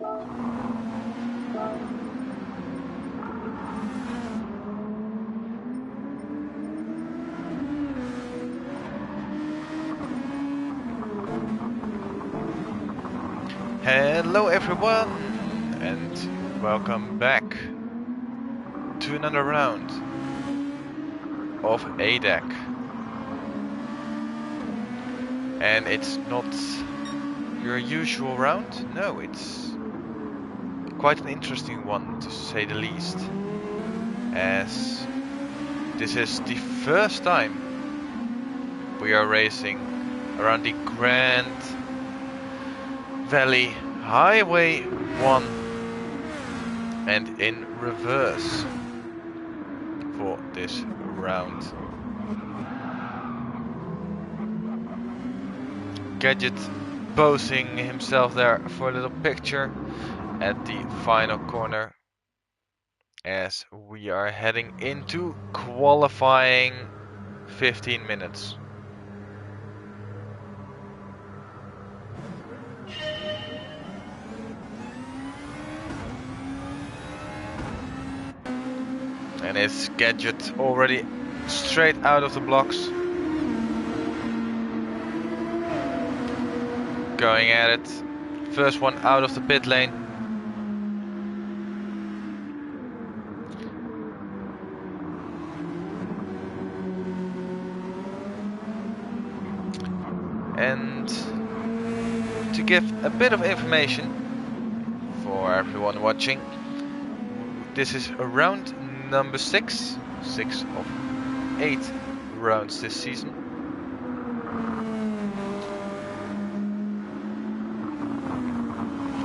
Hello everyone, and welcome back to another round of ADEC. And it's not your usual round, no, it's quite an interesting one to say the least, as this is the first time we are racing around the Grand Valley Highway 1 and in reverse for this round. Gadget posing himself there for a little picture at the final corner as we are heading into qualifying 15 minutes. And it's Gadget already straight out of the blocks. Going at it. First one out of the pit lane. And to give a bit of information for everyone watching, this is round number 6 of 8 rounds this season.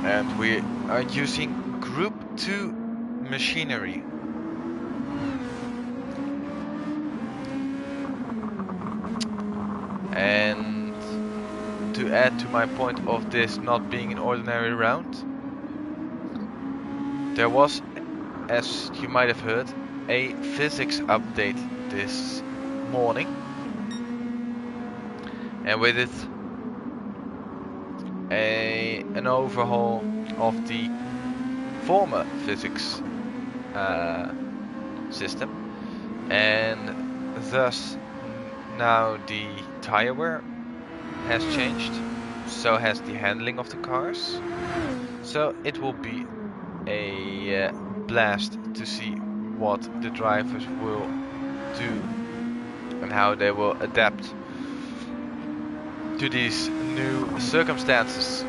And we are using Gr.2 machinery. And to add to my point of this not being an ordinary round, there was, as you might have heard, a physics update this morning, and with it an overhaul of the former physics system, and thus now the tire wear has changed, so has the handling of the cars, so it will be a blast to see what the drivers will do and how they will adapt to these new circumstances.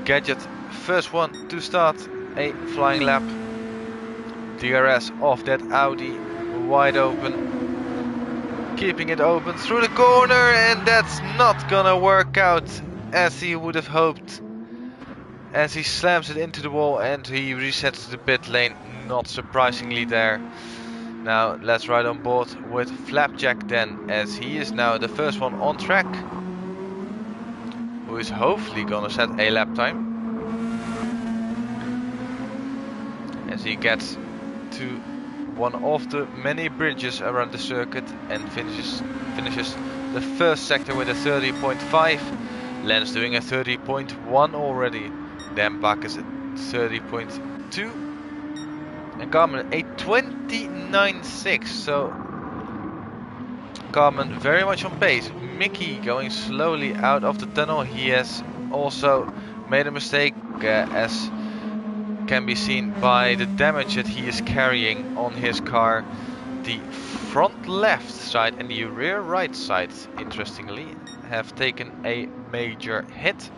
Gadget, first one to start a flying lap. DRS of that Audi, wide open, keeping it open through the corner, and that's not gonna work out as he would have hoped, as he slams it into the wall and he resets the pit lane, not surprisingly there. Now let's ride on board with Flapjack then, as he is now the first one on track, who is hopefully gonna set a lap time, as he gets to one of the many bridges around the circuit and finishes the first sector with a 30.5. Lens doing a 30.1 already. Then Bacchus at 30.2 and Carmen a 29.6, so Carmen very much on pace. Mickey going slowly out of the tunnel. He has also made a mistake, as can be seen by the damage that he is carrying on his car. The front left side and the rear right side, interestingly, have taken a major hit.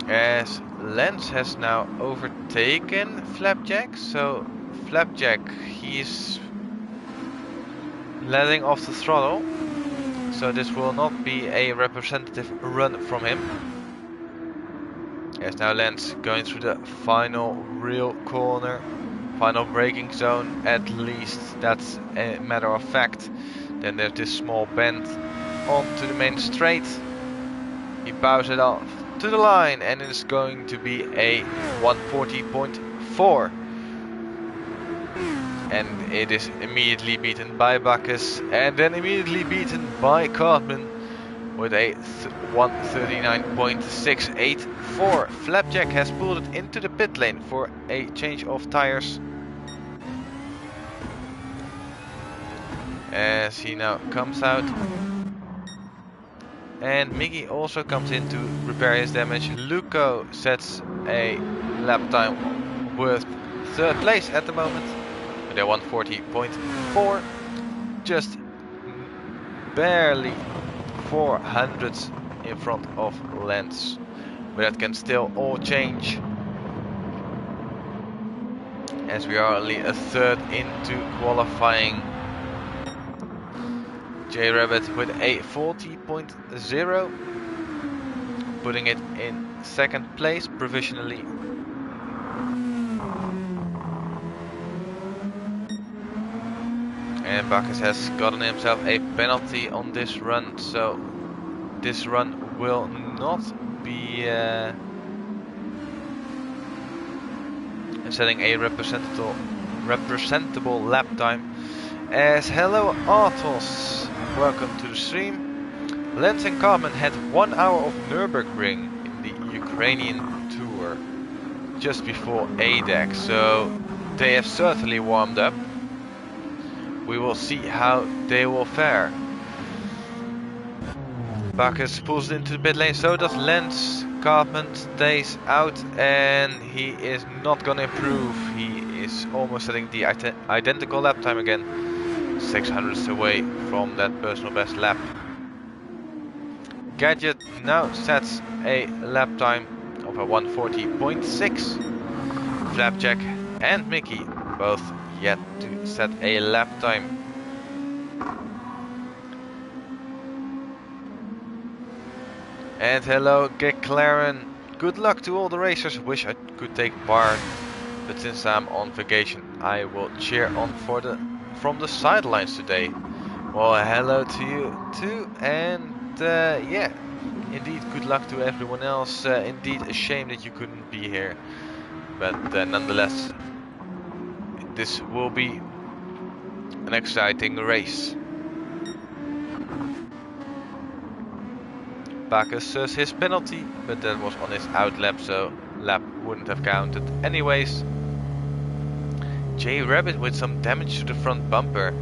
As Lens has now overtaken Flapjack, so Flapjack, he's letting off the throttle, so this will not be a representative run from him. As now Lens going through the final real corner, final braking zone, at least that's a matter of fact. Then there's this small bend onto the main straight. He bows it off to the line and it's going to be a 140.4. and it is immediately beaten by Bacchus, and then immediately beaten by Cartman with a 139.684. Flapjack has pulled it into the pit lane for a change of tires, as he now comes out, and Miggy also comes in to repair his damage. Luco sets a lap time worth third place at the moment with a 140.4, just barely 400ths in front of Lance, but that can still all change, as we are only a third into qualifying. J Rabbit with a 40.0, putting it in second place provisionally. And Bacchus has gotten himself a penalty on this run, so this run will not be setting a representable lap time. As hello Athos, welcome to the stream. Lance and Carmen had 1 hour of Nürburgring in the Ukrainian tour just before ADEC, so they have certainly warmed up. We will see how they will fare. Bacchus pulls into the pit lane, so does Lance. Cartman stays out, and he is not gonna improve. He is almost setting the identical lap time again, 600ths away from that personal best lap. Gadget now sets a lap time of a 140.6. Flapjack and Mickey both yet to set a lap time. And hello Geclaren, good luck to all the racers. Wish I could take part, but since I'm on vacation I will cheer on from the sidelines today. Well, hello to you too, and yeah, indeed good luck to everyone else. Indeed a shame that you couldn't be here, but nonetheless this will be an exciting race. Bacchus serves his penalty, but that was on his out lap, so lap wouldn't have counted anyways. J Rabbit with some damage to the front bumper,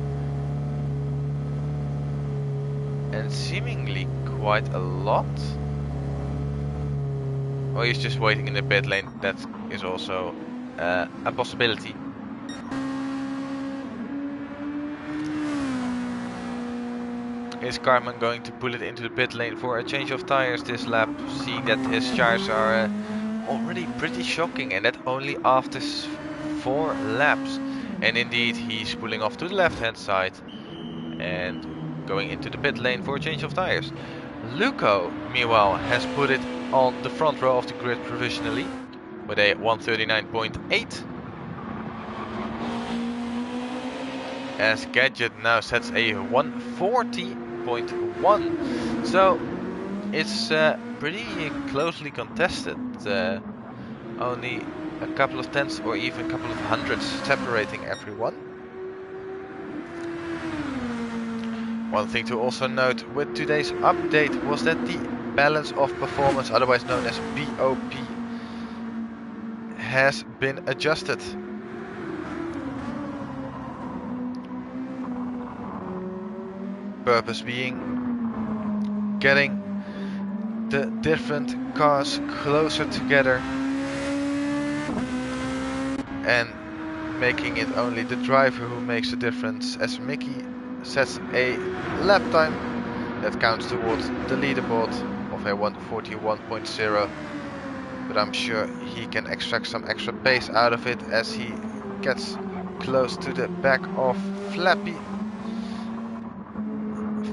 and seemingly quite a lot. Or he's just waiting in the pit lane, that is also a possibility. Is Cartman going to pull it into the pit lane for a change of tires this lap, seeing that his tires are already pretty shocking, and that only after 4 laps. And indeed he's pulling off to the left hand side and going into the pit lane for a change of tires. Luco meanwhile has put it on the front row of the grid provisionally with a 139.8. As Gadget now sets a 140.1, so it's pretty closely contested. Only a couple of tenths or even a couple of hundreds separating everyone. One thing to also note with today's update was that the balance of performance, otherwise known as BOP, has been adjusted. Purpose being getting the different cars closer together and making it only the driver who makes the difference, as Mickey sets a lap time that counts towards the leaderboard of a 141.0, but I'm sure he can extract some extra pace out of it as he gets close to the back of Flappy.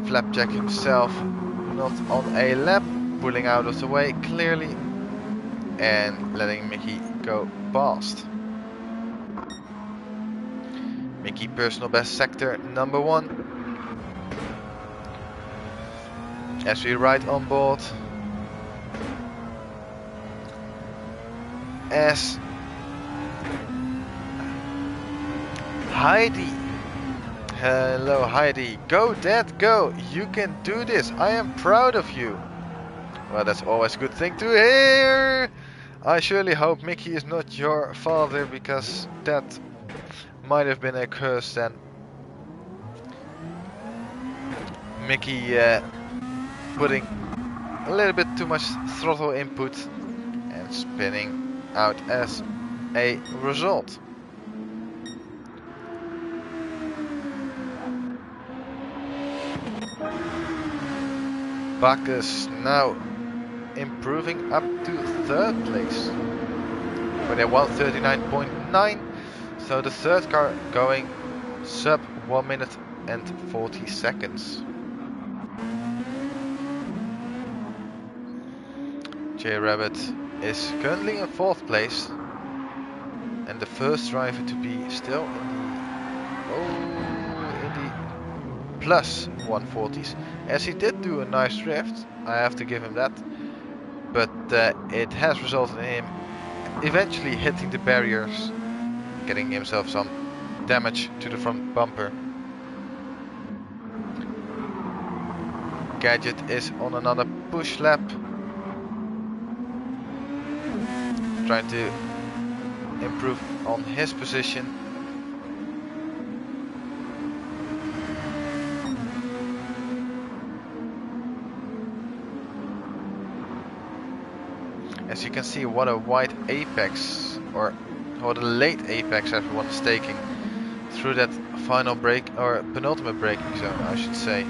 Flapjack himself not on a lap, pulling out of the way clearly and letting Mickey go past. Mickey personal best sector number 1. As we ride on board, as Heidi. Hello Heidi. Go Dad, go. You can do this. I am proud of you. Well, that's always a good thing to hear. I surely hope Mickey is not your father, because that might have been a curse then. Mickey putting a little bit too much throttle input and spinning out as a result. Bacchus now improving up to 3rd place with a 139.9. So the third car going sub 1 minute and 40 seconds. J Rabbit is currently in 4th place and the first driver to be still in the plus 140s, as he did do a nice drift. I have to give him that, but it has resulted in him eventually hitting the barriers, getting himself some damage to the front bumper. Gadget is on another push lap, trying to improve on his position. As you can see, what a wide apex, or the late apex everyone is taking through that final brake, or penultimate braking zone I should say.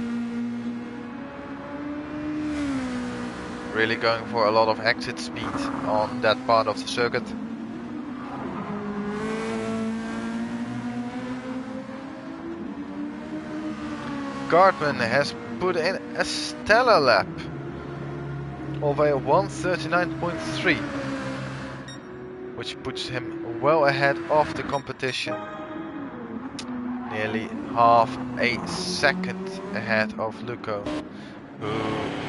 Really going for a lot of exit speed on that part of the circuit. Cartman has put in a stellar lap of a 139.3, which puts him well ahead of the competition, nearly half a second ahead of Luco, who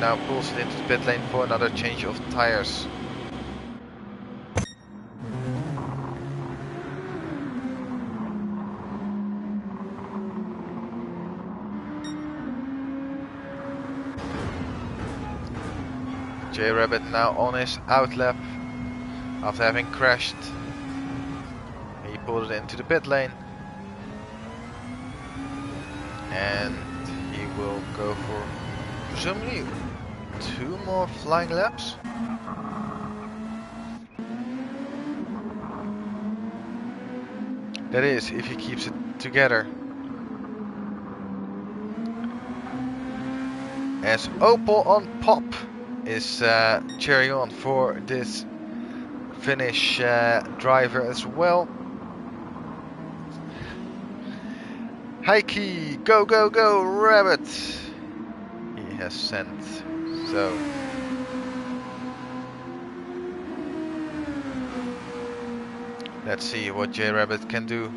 now pulls it into the pit lane for another change of tires. J Rabbit now on his out lap after having crashed. He pulled it into the pit lane and he will go for presumably 2 more flying laps. That is, if he keeps it together. As Opel on Pop is cheering on for this Finnish driver as well. Heikki, go go go Rabbit, he has sent. So let's see what J Rabbit can do.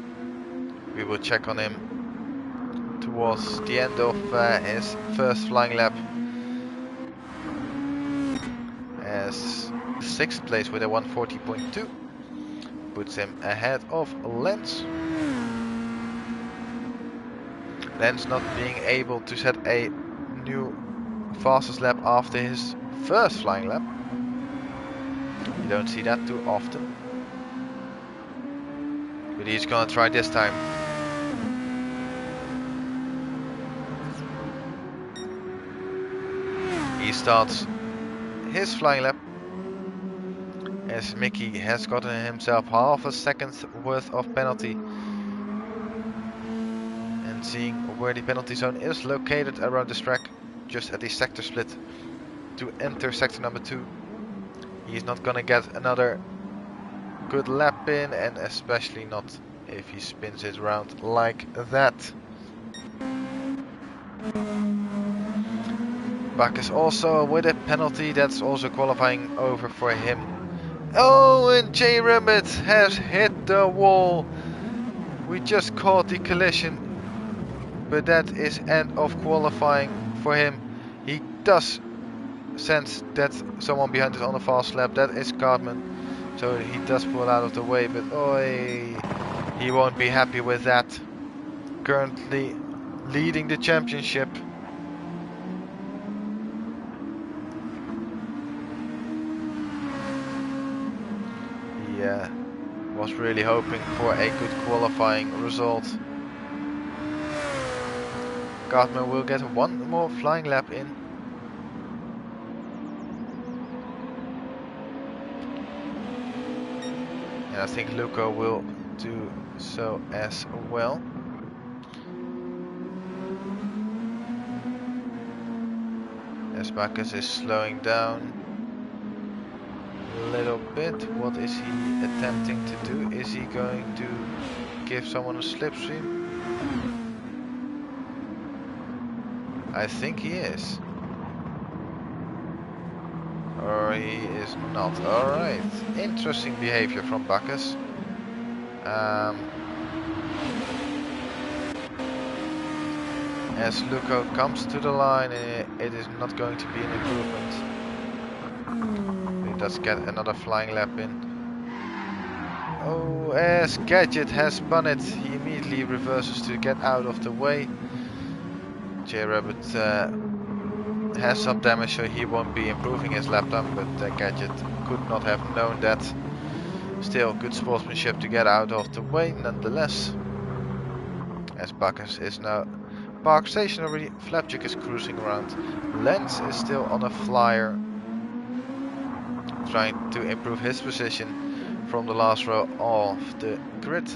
We will check on him towards the end of his first flying lap, as 6th place with a 140.2 puts him ahead of Lens. Lens not being able to set a new fastest lap after his first flying lap. You don't see that too often, but he's gonna try this time. He starts his flying lap as Mickey has gotten himself half a second worth of penalty, and seeing where the penalty zone is located around this track, just at the sector split to enter sector number 2. He's not gonna get another good lap in, and especially not if he spins it around like that. Bacchus also with a penalty, that's also qualifying over for him. Oh, and J Rabbit has hit the wall. We just caught the collision, but that is end of qualifying for him. He does sense that someone behind is on a fast lap, that is Cartman, so he does pull out of the way, but he won't be happy with that. currently leading the championship. He was really hoping for a good qualifying result. Cartman will get one more flying lap in. And I think Luco will do so as well. As Bacchus is slowing down a little bit. What is he attempting to do? Is he going to give someone a slipstream? I think he is. Or he is not. Alright. Interesting behavior from Bacchus. As Luco comes to the line, it is not going to be an improvement. He does get another flying lap in. Oh, as Gadget has spun it, he immediately reverses to get out of the way. J-Rabbit has some damage, so he won't be improving his lap time, but Gadget could not have known that. Still, good sportsmanship to get out of the way, nonetheless. As Bacchus is now parked stationary, Flapjack is cruising around. Lens is still on a flyer, trying to improve his position from the last row of the grid.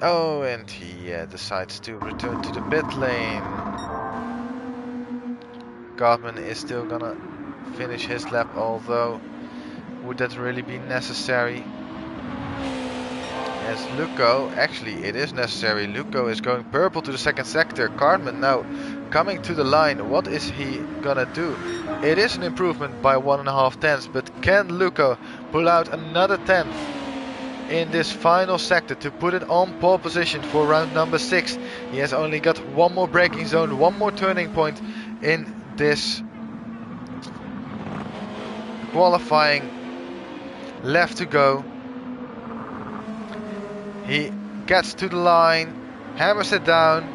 Oh, and he decides to return to the pit lane. Cartman is still gonna finish his lap, although would that really be necessary? As Luco, actually it is necessary. Luco is going purple to the second sector. Cartman now coming to the line. What is he gonna do? It is an improvement by 1.5 tenths, but can Luco pull out another tenth in this final sector to put it on pole position for round number 6? He has only got one more braking zone, one more turning point in this qualifying left to go. He gets to the line, hammers it down.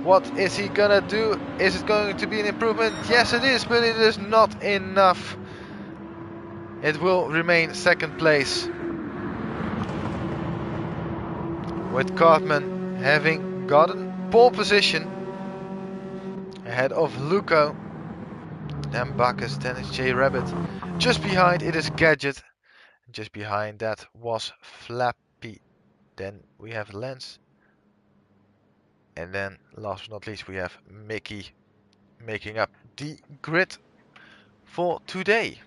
What is he gonna do? Is it going to be an improvement? Yes it is, but it is not enough. It will remain second place, with Cartman having gotten pole position ahead of Luco. Then Bacchus, then it's J-Rabbit. Just behind it is Gadget. Just behind that was Flappy. Then we have Lens. And then last but not least we have Mickey making up the grid for today.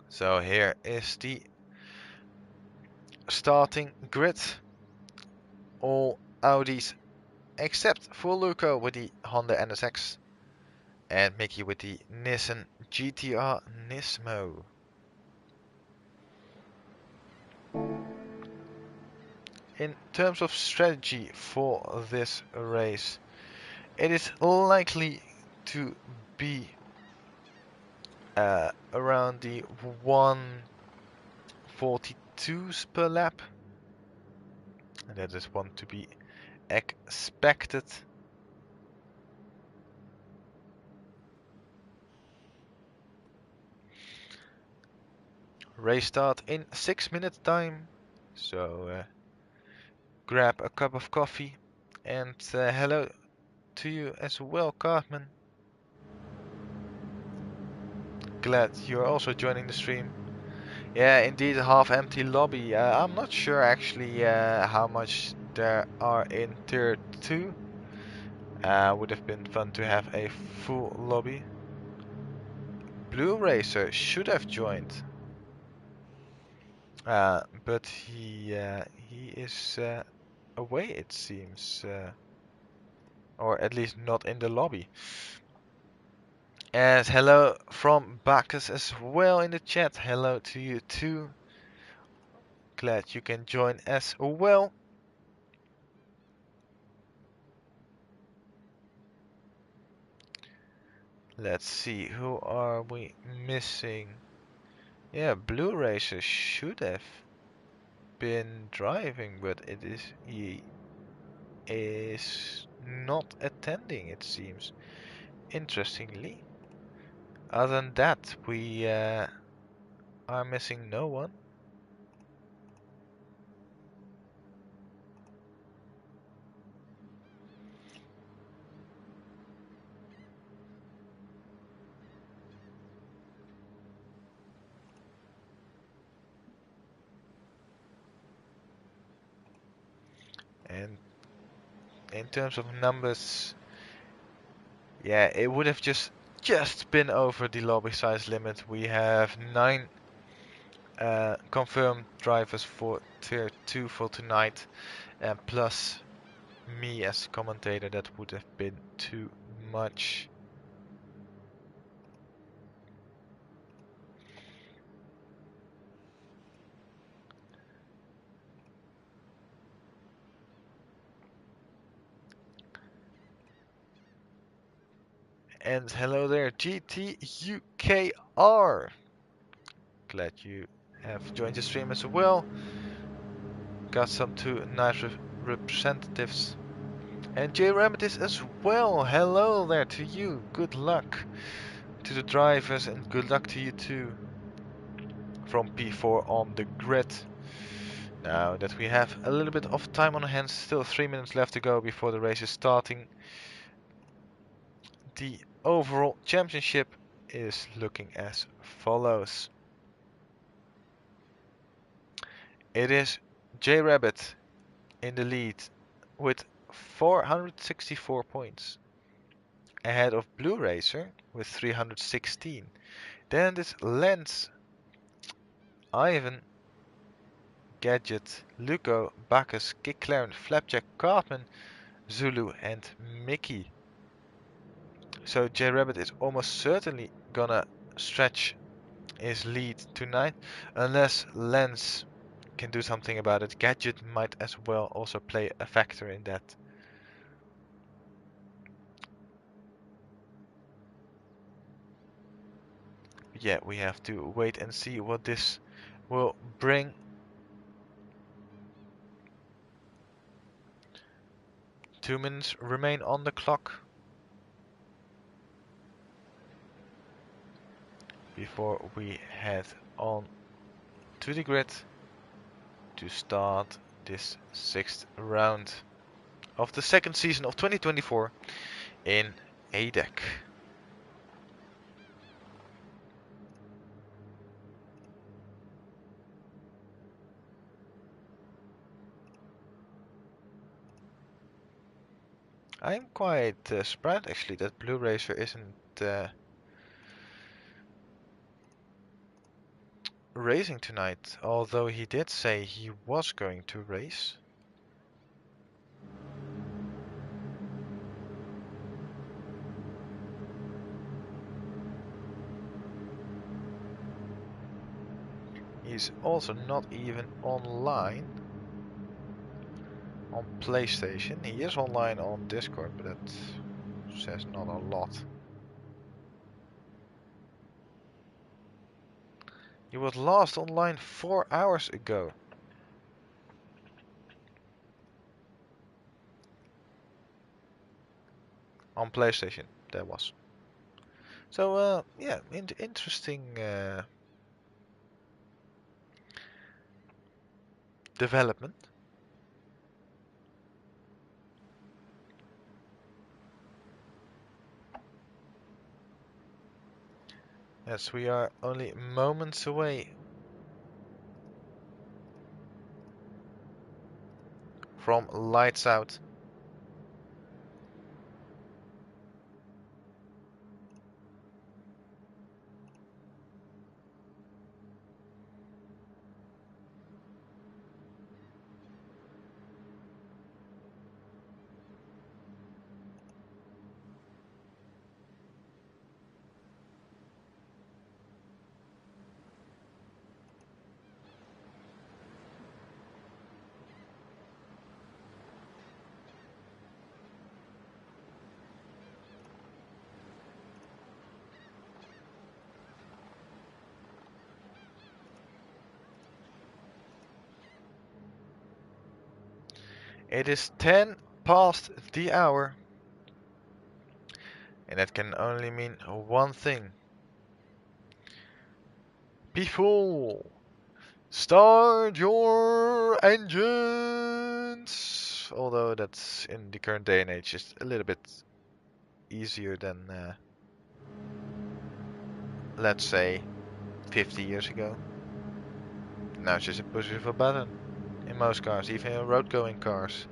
So here is the starting grid. All Audis except for Luco with the Honda NSX and Mickey with the Nissan GT-R Nismo. In terms of strategy for this race, it is likely to be around the 142s per lap, and that is one to be expected. Race start in 6 minutes time, so grab a cup of coffee, and hello to you as well, Cartman. Glad you're also joining the stream. Yeah, indeed, a half empty lobby. I'm not sure actually how much there are in tier 2. Would have been fun to have a full lobby. Blue Racer should have joined, but he is away, it seems. or at least not in the lobby. And hello from Bacchus as well in the chat. Hello to you too. Glad you can join as well. Let's see, who are we missing? Yeah, Blue Racer should have been driving, but he is not attending, it seems. Interestingly. Other than that, we are missing no one. And in terms of numbers, yeah, it would have just been over the lobby size limit. We have 9 confirmed drivers for tier 2 for tonight, and plus me as commentator, that would have been too much. And hello there, GT.UKR. Glad you have joined the stream as well. Got some 2 nice representatives. And J Remedies as well. Hello there to you. Good luck to the drivers and good luck to you too. From P4 on the grid. Now that we have a little bit of time on hands, still 3 minutes left to go before the race is starting. The overall championship is looking as follows. It is J Rabbit in the lead with 464 points, ahead of Blue Racer with 316. Then it's Lens, Ivan, Gadget, Luco, Bacchus, Kicklaren, Flapjack, Cartman, Zulu and Mickey. So J Rabbit is almost certainly gonna stretch his lead tonight, unless Lens can do something about it. Gadget might as well also play a factor in that. Yeah, we have to wait and see what this will bring. Two minutes remain on the clock before we head on to the grid to start this 6th round of the 2nd season of 2024 in ADEC. I'm quite surprised actually that Blue Racer isn't racing tonight, although he did say he was going to race. He's also not even online on PlayStation. He is online on Discord, but that says not a lot. He was last online 4 hours ago. On PlayStation, that was. So, yeah, interesting development. Yes, we are only moments away from lights out. It is 10 past the hour. And that can only mean one thing. People, start your engines! Although that's in the current day and age just a little bit easier than, let's say, 50 years ago. Now it's just a push of a button in most cars, even in road-going cars.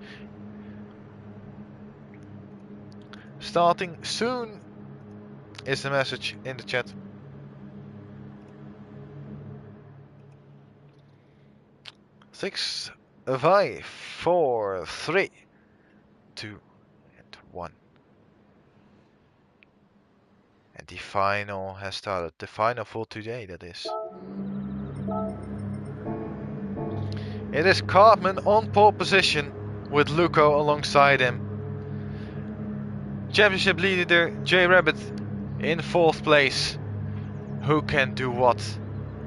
Starting soon is the message in the chat. Six, 5, 4, 3, 2, and 1. And the final has started. The final for today, that is. It is Cartman on pole position with Luco alongside him. Championship leader J Rabbit in 4th place. Who can do what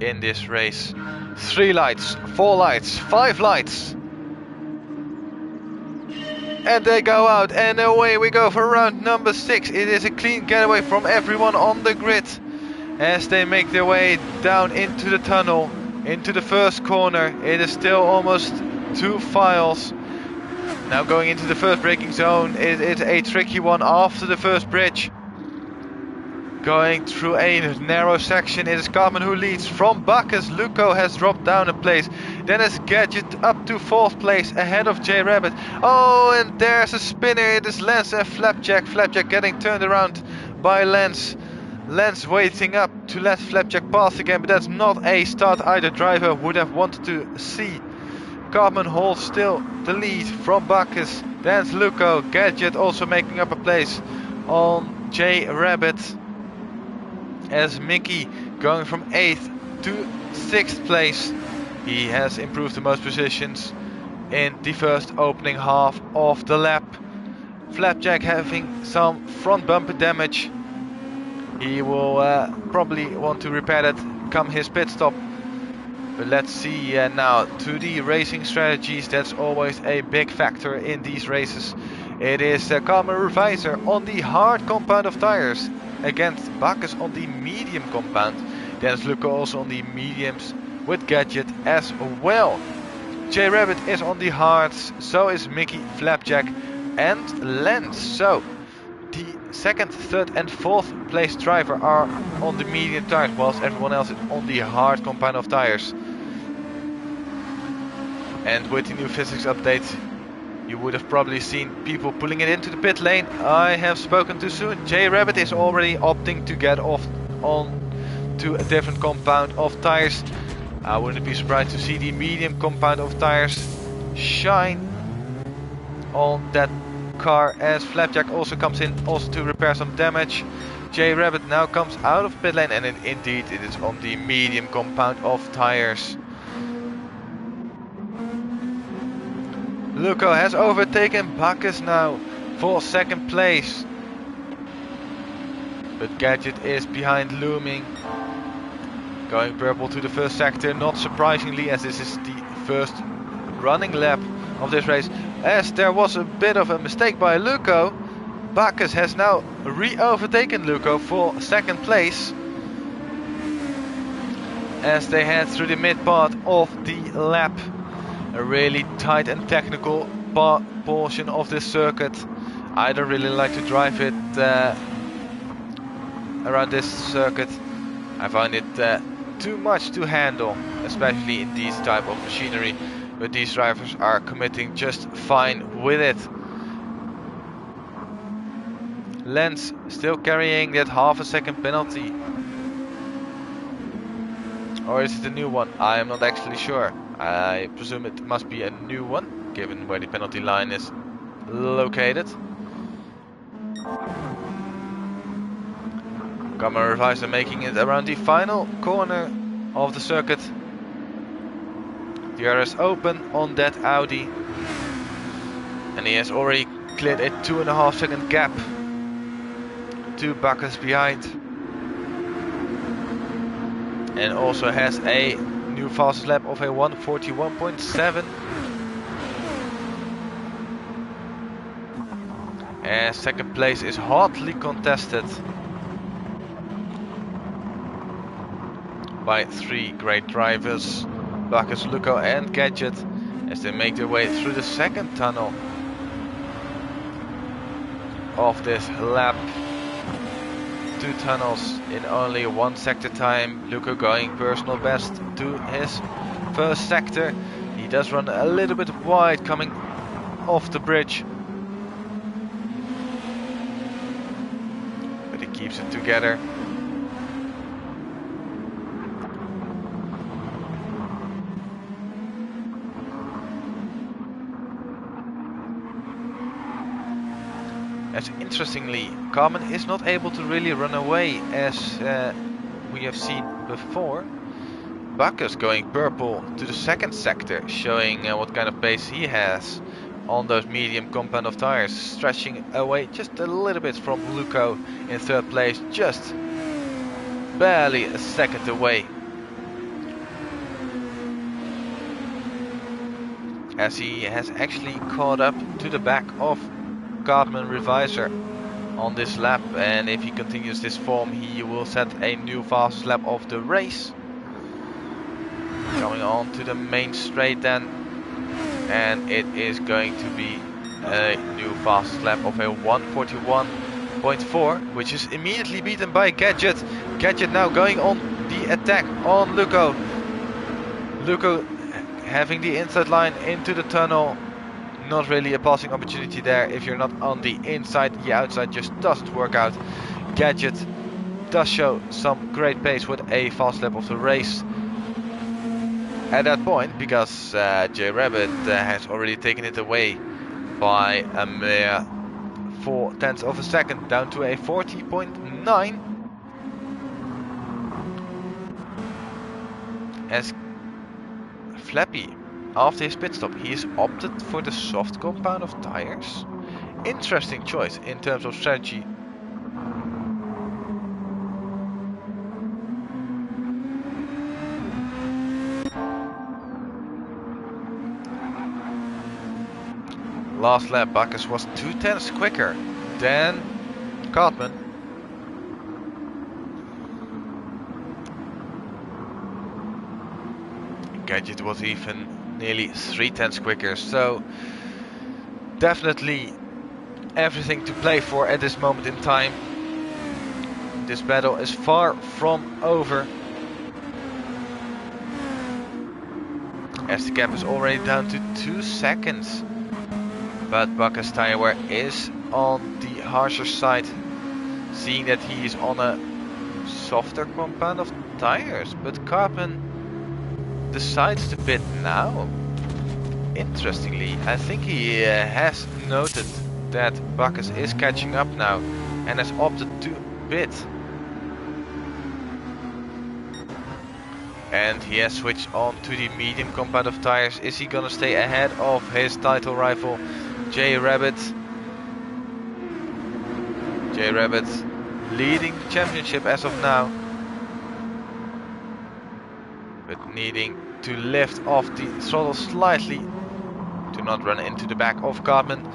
in this race? 3 lights, 4 lights, 5 lights. And they go out and away we go for round number 6. It is a clean getaway from everyone on the grid as they make their way down into the tunnel, into the first corner. It is still almost 2 files. Now going into the first braking zone, it is a tricky one after the first bridge. Going through a narrow section, it is Cartman who leads. From Bacchus, Luco has dropped down a place. Then it's Gadget up to 4th place ahead of J Rabbit. Oh, and there's a spinner. It is Lance and Flapjack. Flapjack getting turned around by Lance. Lance waiting up to let Flapjack pass again, but that's not a start either driver would have wanted to see. Cartman holds still the lead from Bacchus. Then it's Luco. Gadget also making up a place on J Rabbit. As Mickey going from 8th to 6th place. He has improved the most positions in the first opening half of the lap. Flapjack having some front bumper damage. He will probably want to repair that come his pit stop. But let's see now to the racing strategies. That's always a big factor in these races. It is Cartman Revisor on the hard compound of tires against Bacchus on the medium compound. Then it's Luco also on the mediums with Gadget as well. J Rabbit is on the hards, so is Mickey, Flapjack and Lance. So the 2nd, 3rd and 4th place driver are on the medium tires, whilst everyone else is on the hard compound of tires. And with the new physics update, you would have probably seen people pulling it into the pit lane. I have spoken too soon. J Rabbit is already opting to get off on to a different compound of tires. I wouldn't be surprised to see the medium compound of tires shine on that car as Flapjack also comes in also to repair some damage. J Rabbit now comes out of pit lane and indeed it is on the medium compound of tires. Luco has overtaken Bacchus now for 2nd place. But Gadget is behind looming. Going purple to the first sector, not surprisingly, as this is the first running lap of this race. As there was a bit of a mistake by Luco, Bacchus has now re-overtaken Luco for 2nd place. As they head through the mid part of the lap. A really tight and technical portion of this circuit. I don't really like to drive it around this circuit. I find it too much to handle, especially in these type of machinery. But these drivers are committing just fine with it. Lance still carrying that half a second penalty. Or is it a new one? I am not actually sure. I presume it must be a new one, given where the penalty line is located. Cartman Revisor making it around the final corner of the circuit. The DRS open on that Audi. And he has already cleared a 2.5 second gap to Bacchus behind. And also has a new fastest lap of a 1:41.7. Second place is hotly contested by 3 great drivers, Bacchus, Luco and Gadget, as they make their way through the second tunnel of this lap. 2 tunnels in only 1 sector time. Luco going personal best to his first sector. He does run a little bit wide coming off the bridge, but he keeps it together. As interestingly, Carmen is not able to really run away as we have seen before. Bacchus going purple to the second sector, showing what kind of pace he has on those medium compound of tires, stretching away just a little bit from Luco in third place, just barely a second away. As he has actually caught up to the back of Cartman Reviser on this lap, and if he continues this form he will set a new fastest lap of the race. Coming on to the main straight then, and it is going to be a new fastest lap of a 1:41.4, which is immediately beaten by Gadget. Gadget now going on the attack on Luco. Luco having the inside line into the tunnel. Not really a passing opportunity there. If you're not on the inside, the outside just doesn't work out. Gadget does show some great pace with a fast lap of the race at that point, because J Rabbit has already taken it away by a mere 0.4 of a second, down to a 40.9. As Flappy, after his pit stop, he has opted for the soft compound of tires. Interesting choice in terms of strategy. Last lap, Bacchus was 0.2 quicker than Cartman. Gadget was even nearly 0.3 quicker, so definitely everything to play for at this moment in time. This battle is far from over, as the gap is already down to 2 seconds. But Bacchus' tire wear is on the harsher side, seeing that he is on a softer compound of tires. But Cartman decides to pit now. Interestingly, I think he has noted that Bacchus is catching up now and has opted to pit. And he has switched on to the medium compound of tires. Is he gonna stay ahead of his title rival J Rabbit? J Rabbit leading the championship as of now, but needing to lift off the throttle slightly to not run into the back of Cartman.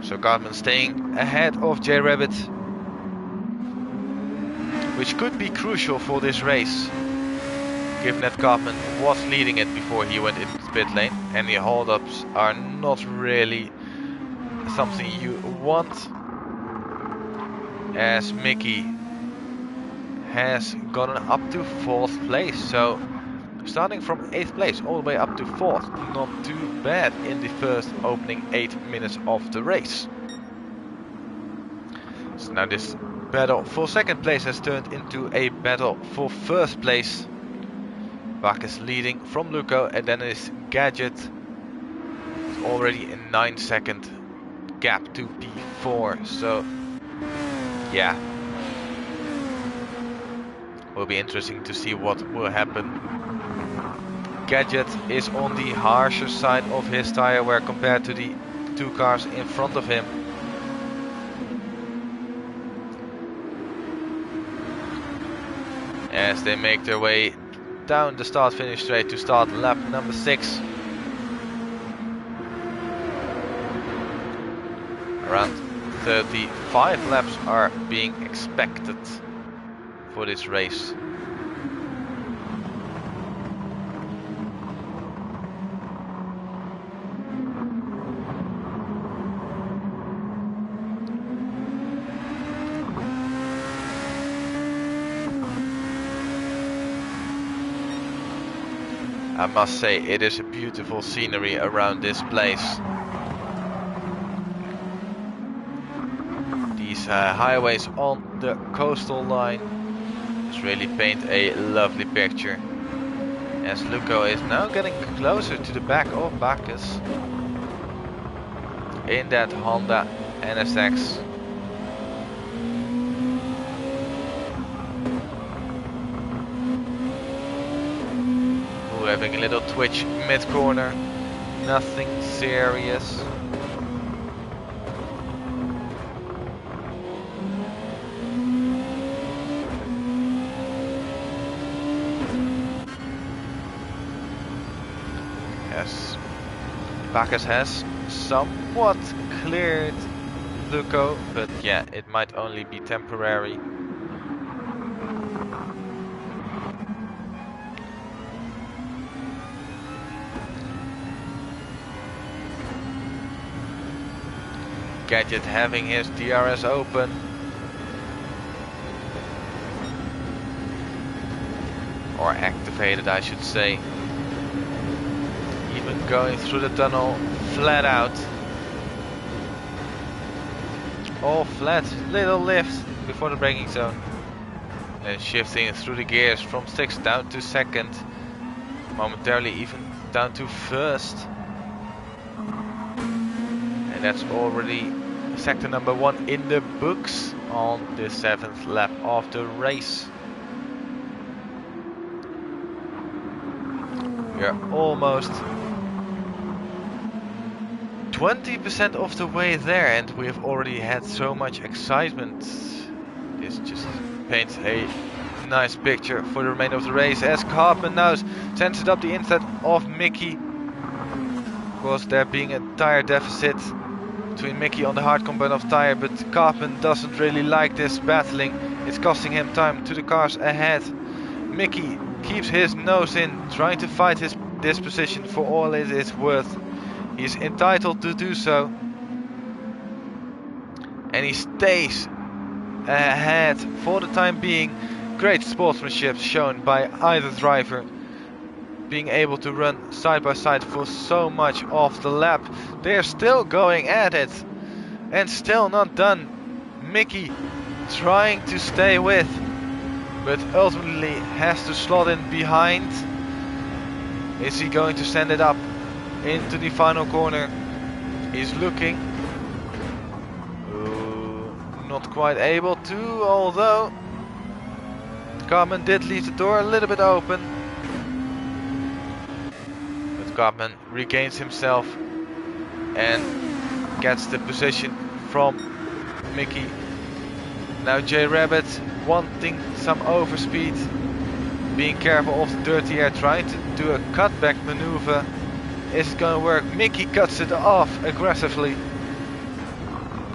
So Cartman staying ahead of J Rabbit, which could be crucial for this race, given that Cartman was leading it before he went into the pit lane, and the hold-ups are not really something you want, as Mickey has gotten up to 4th place. So starting from 8th place all the way up to 4th, not too bad in the first opening 8 minutes of the race. So now this battle for 2nd place has turned into a battle for 1st place. Bacchus leading from Luco, and then is Gadget. It's already a 9-second gap to P4, so yeah, will be interesting to see what will happen. Gadget is on the harsher side of his tire wear compared to the 2 cars in front of him. As they make their way down the start-finish straight to start lap number 6. Around 35 laps are being expected for this race. I must say, it is a beautiful scenery around this place. These highways on the coastal line just really paint a lovely picture. As Luco is now getting closer to the back of Bacchus in that Honda NSX. Ooh, having a little twitch mid-corner, nothing serious. Yes, Bacchus has somewhat cleared Luco, but yeah, it might only be temporary. Gadget having his DRS open. Or activated, I should say. Even going through the tunnel flat out. All flat, little lift before the braking zone. And shifting through the gears from 6th down to 2nd. Momentarily even down to 1st. And that's already sector number 1 in the books on the 7th lap of the race. We are almost 20% of the way there, and we have already had so much excitement. This just paints a nice picture for the remainder of the race as Cartman now sends it up the inside of Mickey. Of course, there being a tire deficit between Mickey on the hard component of tire, but Cartman doesn't really like this battling. It's costing him time to the cars ahead. Mickey keeps his nose in, trying to fight this position for all it is worth. He's entitled to do so. And he stays ahead for the time being. Great sportsmanship shown by either driver, being able to run side by side for so much of the lap. They're still going at it and still not done. Mickey trying to stay with, but ultimately has to slot in behind. Is he going to send it up into the final corner? He's looking. Ooh, not quite able to, although Cartman did leave the door a little bit open. But Cartman regains himself and gets the position from Mickey. Now J Rabbit wanting some overspeed, being careful of the dirty air, trying to do a cutback maneuver. Is it going to work? Mickey cuts it off aggressively.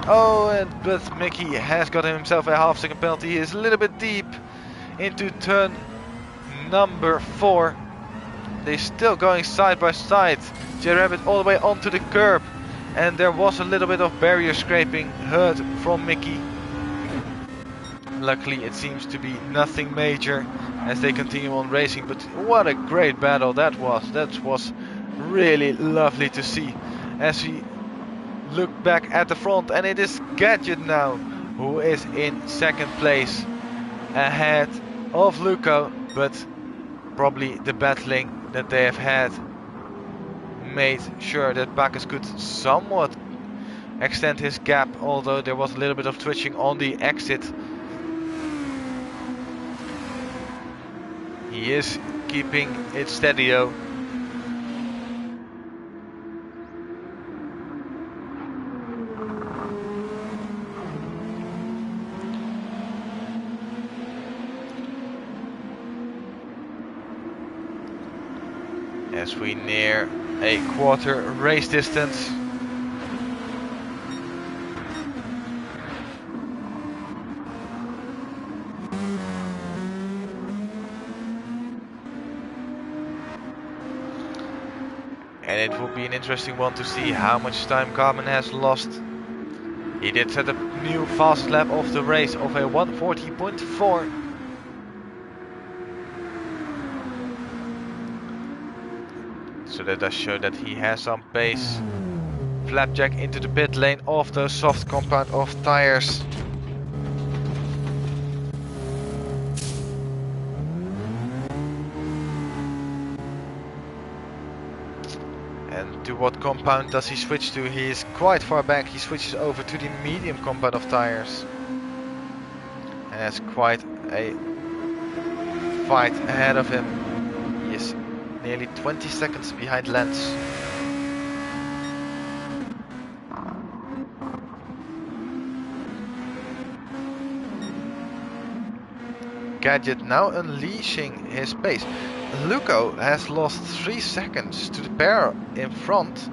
Oh, but Mickey has got himself a half-second penalty. He is a little bit deep into turn number 4. They're still going side by side. J Rabbit all the way onto the curb, and there was a little bit of barrier scraping heard from Mickey. Luckily it seems to be nothing major as they continue on racing, but what a great battle that was. That was really lovely to see as we look back at the front, and it is Gadget now who is in 2nd place ahead of Luco, but probably the battling that they have had made sure that Bacchus could somewhat extend his gap, although there was a little bit of twitching on the exit. He is keeping it steady though. As we near a quarter race distance. And it will be an interesting one to see how much time Carmen has lost. He did set a new fast lap of the race of a 1:40.4. So that does show that he has some pace. Flapjack into the pit lane of those soft compound of tires. And to what compound does he switch to? He is quite far back. He switches over to the medium compound of tires. And has quite a fight ahead of him. He is nearly 20 seconds behind Lance. Gadget now unleashing his pace. Luco has lost 3 seconds to the pair in front.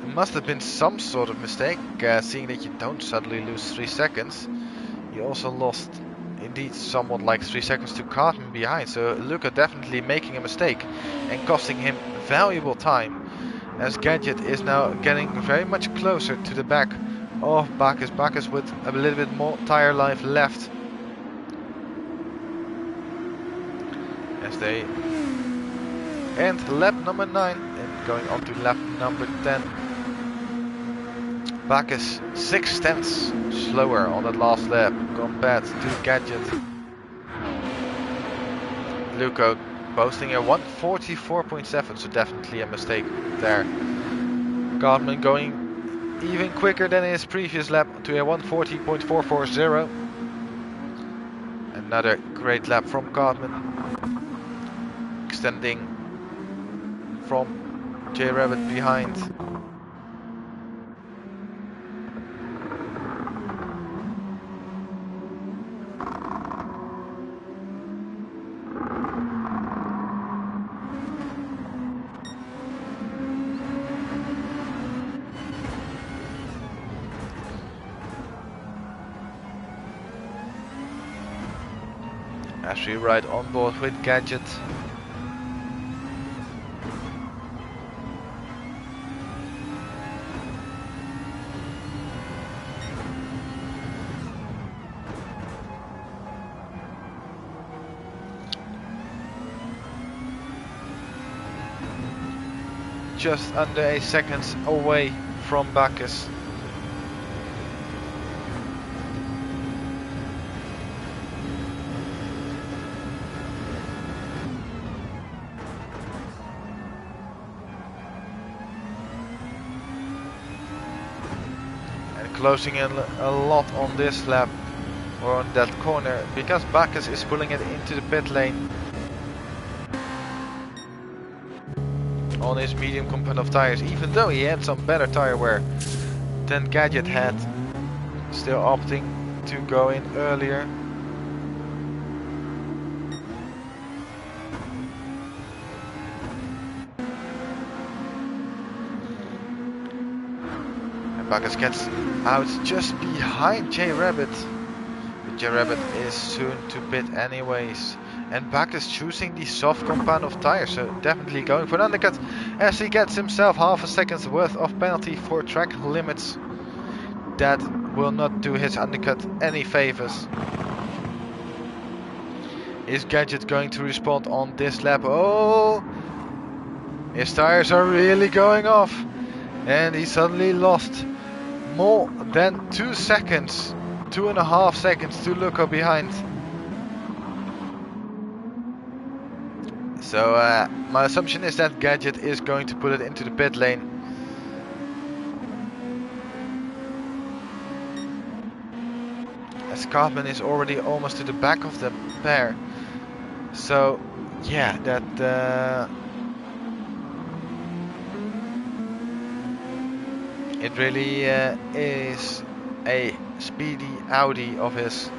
It must have been some sort of mistake, seeing that you don't suddenly lose 3 seconds. You also lost indeed somewhat like 3 seconds to Cartman behind, so Luca definitely making a mistake and costing him valuable time, as Gadget is now getting very much closer to the back of Bacchus. Bacchus with a little bit more tire life left. As they end lap number 9 and going on to lap number 10. Bacchus 6/10 slower on that last lap compared to Gadget. Luco posting a 1:44.7, so definitely a mistake there. Cartman going even quicker than his previous lap to a 1:40.440. Another great lap from Cartman. Extending from J Rabbit behind. As we ride on board with Gadget. Just under a second away from Bacchus. And closing in a lot on this lap, or on that corner, because Bacchus is pulling it into the pit lane. On his medium compound of tires, even though he had some better tire wear than Gadget had, still opting to go in earlier. And Bacchus gets out just behind J Rabbit. But J Rabbit is soon to pit anyways. And Bacchus choosing the soft compound of tires, so definitely going for an undercut as he gets himself half a second's worth of penalty for track limits. That will not do his undercut any favors. Is Gadget going to respond on this lap? Oh! His tires are really going off. And he suddenly lost more than 2 seconds. 2.5 seconds to Luco behind. So my assumption is that Gadget is going to put it into the pit lane. As Cartman is already almost to the back of the pair. So yeah, that it really is a speedy Audi of his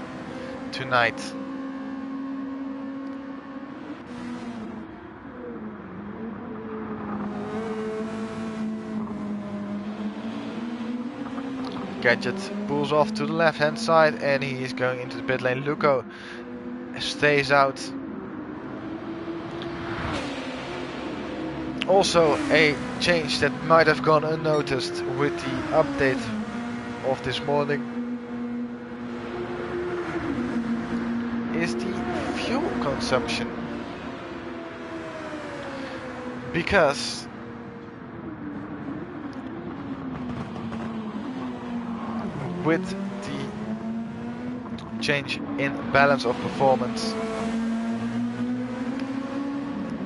tonight. Gadget pulls off to the left hand side and he is going into the pit lane. Luco stays out. Also, a change that might have gone unnoticed with the update of this morning is the fuel consumption. Because with the change in balance of performance,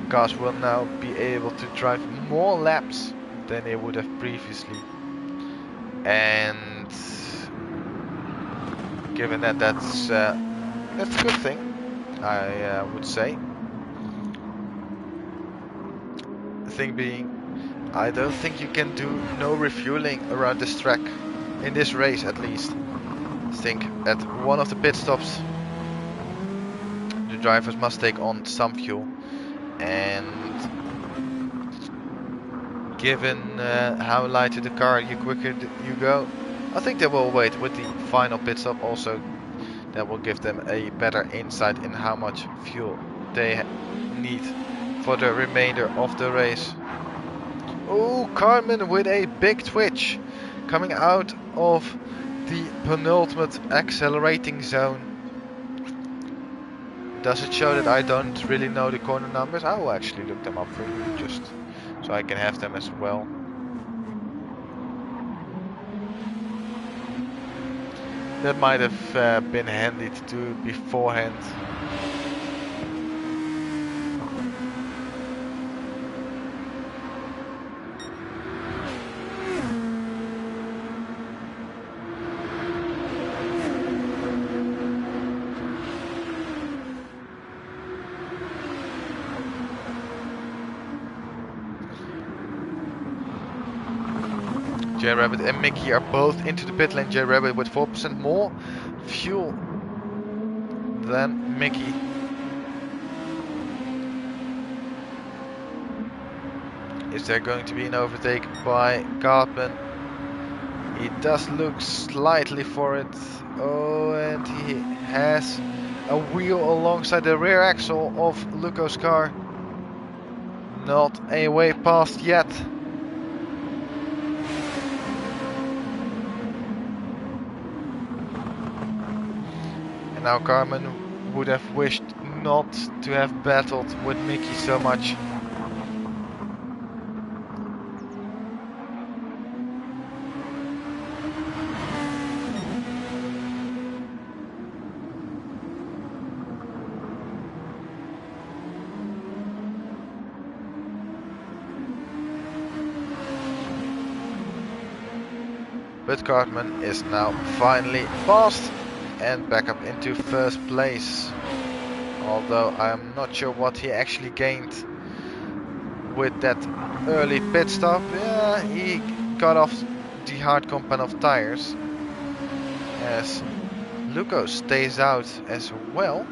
cars will now be able to drive more laps than they would have previously. And given that that's a good thing, I would say. The thing being, I don't think you can do no refueling around this track, in this race at least. I think at one of the pit stops the drivers must take on some fuel, and given how light the car, you quicker you go, I think they will wait with the final pit stop also. That will give them a better insight in how much fuel they need for the remainder of the race. Oh, Carmen with a big twitch coming out of the penultimate accelerating zone. Does it show that I don't really know the corner numbers? I will actually look them up for you, just so I can have them as well. That might have been handy to do beforehand. J-Rabbit and Mickey are both into the pit lane. J-Rabbit with 4% more fuel than Mickey. Is there going to be an overtake by Cartman? He does look slightly for it. Oh, and he has a wheel alongside the rear axle of Luco's car. Not a way past yet. Now Carmen would have wished not to have battled with Mickey so much. But Cartman is now finally passed and back up into first place. Although I'm not sure what he actually gained with that early pit stop. Yeah, he got off the hard compound of tires, as Luco stays out as well.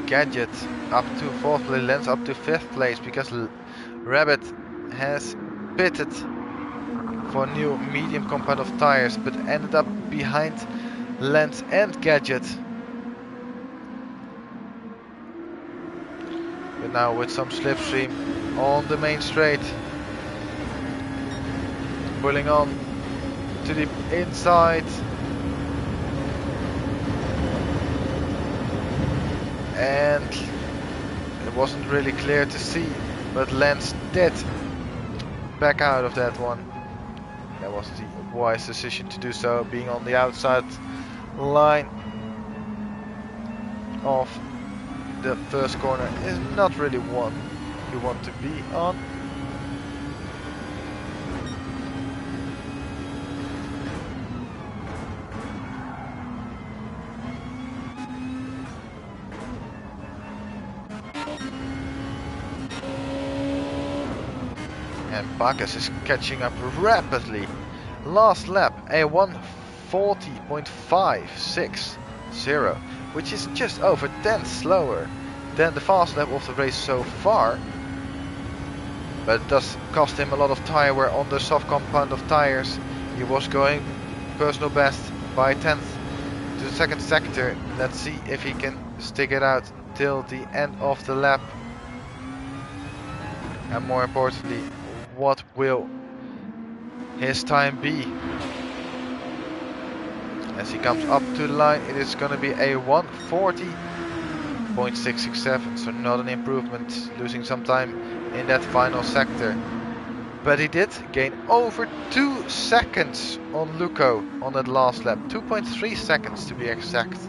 Gadget up to 4th place, Lens up to 5th place because Rabbit has pitted for new medium compound of tires, but ended up behind Lens and Gadget. But now with some slipstream on the main straight, pulling on to the inside, and it wasn't really clear to see, but Lens did back out of that one. That was the wise decision to do so, being on the outside line of the first corner is not really one you want to be on. And Bacchus is catching up rapidly. Last lap, a 1:40.560, which is just over 10 slower than the fast lap of the race so far. But it does cost him a lot of tire wear on the soft compound of tires. He was going personal best by 10th to the second sector. Let's see if he can stick it out till the end of the lap. And more importantly, what will his time be? As he comes up to the line, it is going to be a 1:40.667, so not an improvement, losing some time in that final sector. But he did gain over 2 seconds on Luco on that last lap, 2.3 seconds to be exact.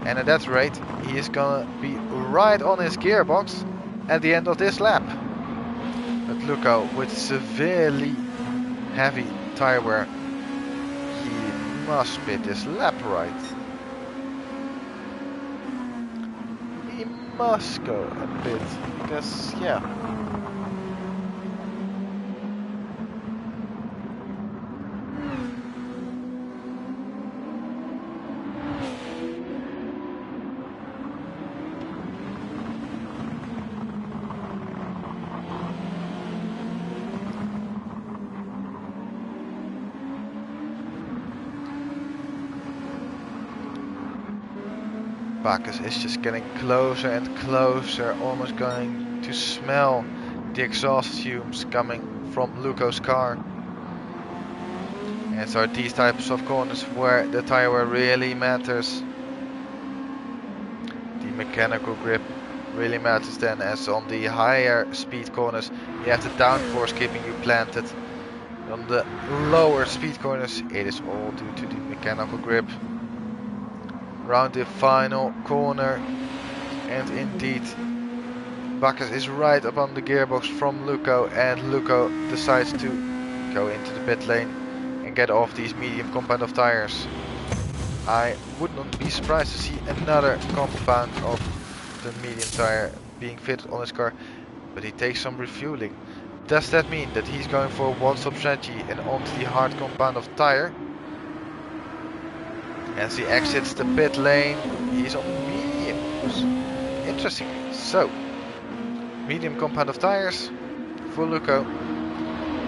And at that rate, he is going to be right on his gearbox at the end of this lap. But Luco, with severely heavy tire wear, he must pit this lap right. He must go a bit, because yeah. Bacchus is just getting closer and closer, almost going to smell the exhaust fumes coming from Luco's car. And so these types of corners where the tire wear really matters. The mechanical grip really matters then, as on the higher speed corners you have the downforce keeping you planted. On the lower speed corners it is all due to the mechanical grip. Round the final corner, and indeed Bacchus is right up on the gearbox from Luco, and Luco decides to go into the pit lane and get off these medium compound of tires. I would not be surprised to see another compound of the medium tire being fitted on his car, but he takes some refueling. Does that mean that he's going for a one-stop strategy and onto the hard compound of tire? As he exits the pit lane, he's on mediums. Interestingly, so medium compound of tires for Luco,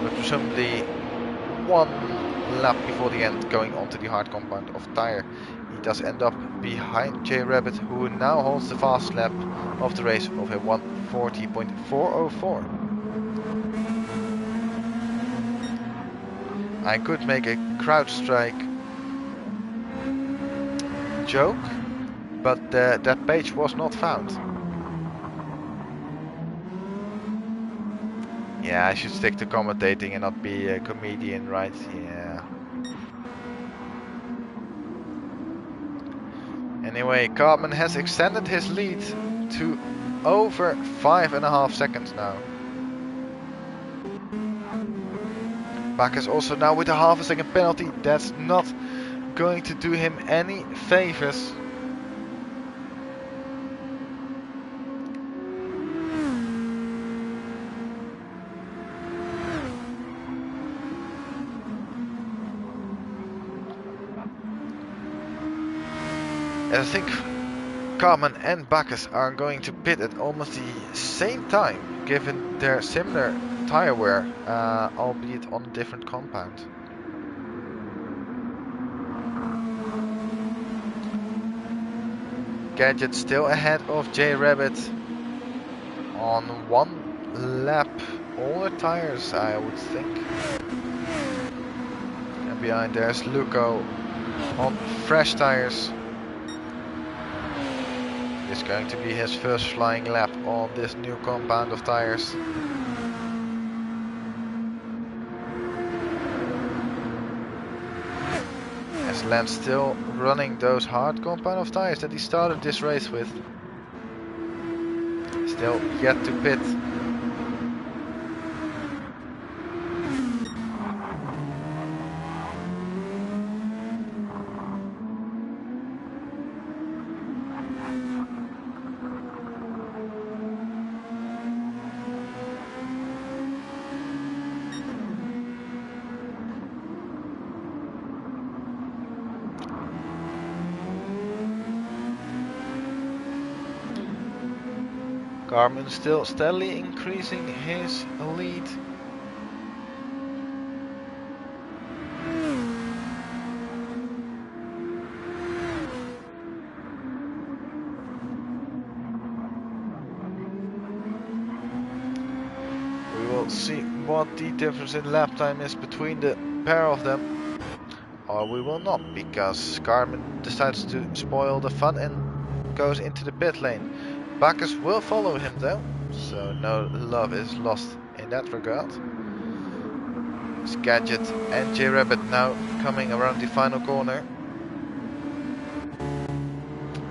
but presumably one lap before the end going onto the hard compound of tire. He does end up behind J Rabbit, who now holds the fast lap of the race of a 1:40.404. I could make a CrowdStrike joke, but that page was not found. Yeah, I should stick to commentating and not be a comedian, right? Yeah. Anyway, Cartman has extended his lead to over 5.5 seconds now. Bacchus also now with a half a second penalty. That's not going to do him any favors. I think Cartman and Bacchus are going to pit at almost the same time, given their similar tire wear, albeit on a different compound. Gadget still ahead of J Rabbit on one lap. Older tires, I would think. And behind there's Luco on fresh tires. It's going to be his first flying lap on this new compound of tires. As Lance still running those hard compound of tires that he started this race with. Still yet to pit. Cartman still steadily increasing his lead. what the difference in lap time is between the pair of them. Or we will not, because Carmen decides to spoil the fun and goes into the pit lane. Bacchus will follow him though, so no love is lost in that regard. It's Gadget and J-Rabbit now coming around the final corner.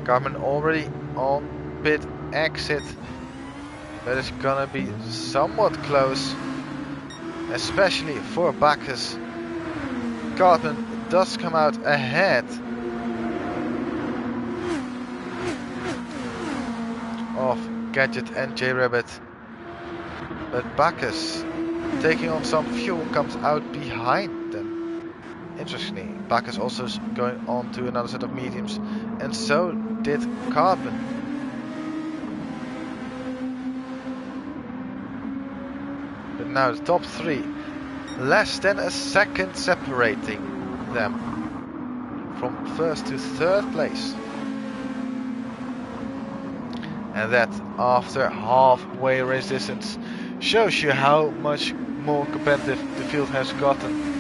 Carmen already on pit exit, but it's gonna be somewhat close, especially for Bacchus. Carmen does come out ahead of Gadget and J-Rabbit, but Bacchus, taking on some fuel, comes out behind them. Interestingly, Bacchus also is going on to another set of mediums, and so did Carmen. But now the top three, less than a second separating them from first to third place. And that after halfway race distance shows you how much more competitive the field has gotten.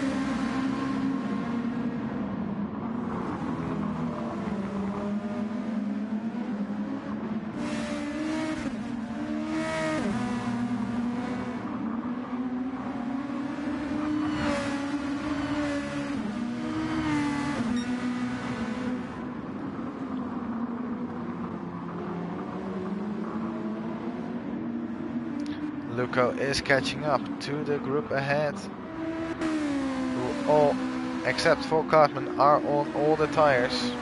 Luco is catching up to the group ahead, who all, except for Cartman, are on all the tires.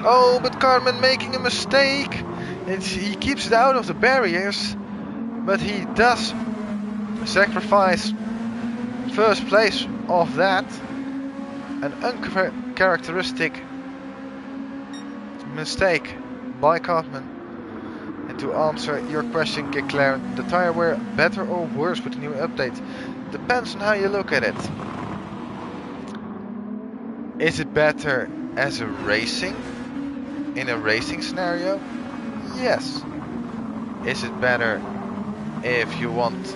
Oh, but Carmen making a mistake. He keeps it out of the barriers, but he does sacrifice first place of that. An uncharacteristic mistake by Cartman. And to answer your question, Claire, the tire wear better or worse with the new update? Depends on how you look at it. Is it better as a racing? In a racing scenario? Yes. Is it better if you want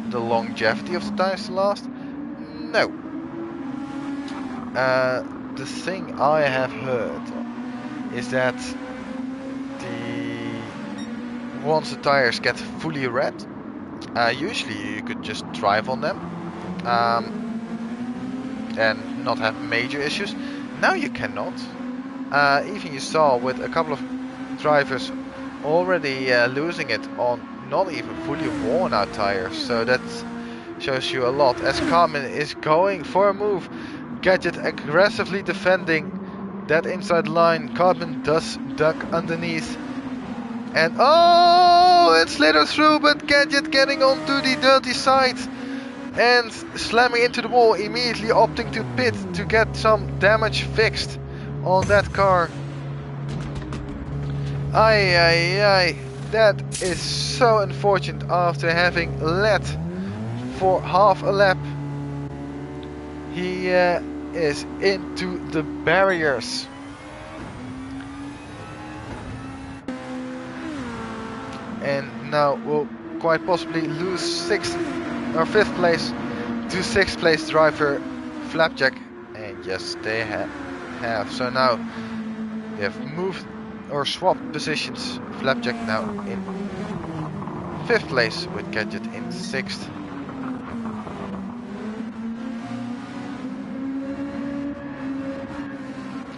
the longevity of the tires to last? No. The thing I have heard is that once the tires get fully red, usually you could just drive on them and not have major issues. Now you cannot. Even you saw with a couple of drivers already losing it on not even fully worn out tires, so that shows you a lot. As Carmen is going for a move, Gadget aggressively defending that inside line. Carmen does duck underneath, and oh, it slid through, but Gadget getting onto the dirty side and slamming into the wall, immediately opting to pit to get some damage fixed on that car. Ay, that is so unfortunate after having led for half a lap. He is into the barriers. And now will quite possibly lose 6th or 5th place to 6th place driver Flapjack. And yes, they have. So now they have moved or swapped positions. Flapjack now in 5th place with Gadget in 6th.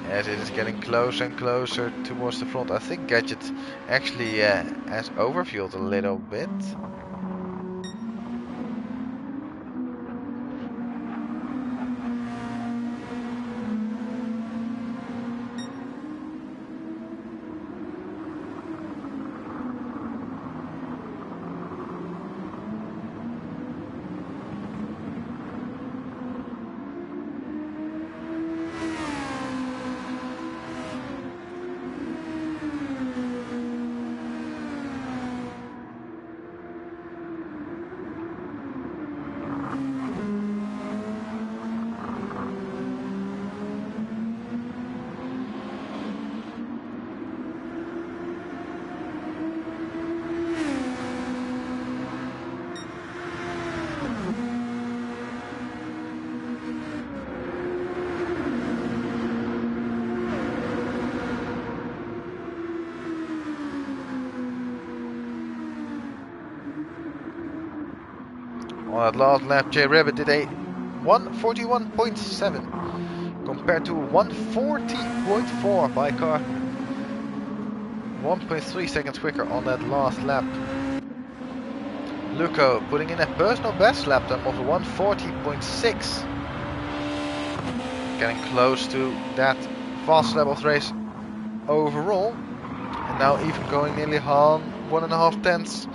As it is getting closer and closer towards the front, I think Gadget actually has overfueled a little bit. On that last lap, J Rabbit did a 141.7 compared to 140.4 by Cartman. 1.3 seconds quicker on that last lap. Luco putting in a personal best lap time of 140.6. Getting close to that fast lap of the race overall. And now even going nearly 1.5 tenths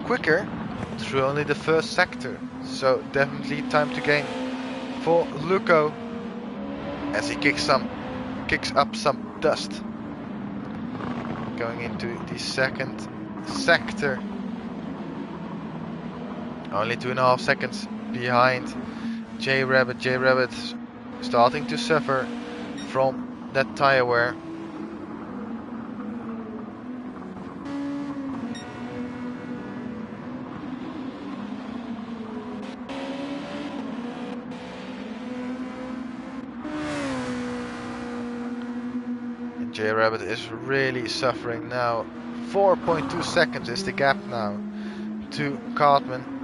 quicker through only the first sector. So definitely time to gain for Luco as he kicks up some dust. Going into the second sector. Only 2.5 seconds behind J Rabbit. J Rabbit starting to suffer from that tire wear. And J Rabbit is really suffering now. 4.2 seconds is the gap now to Cartman.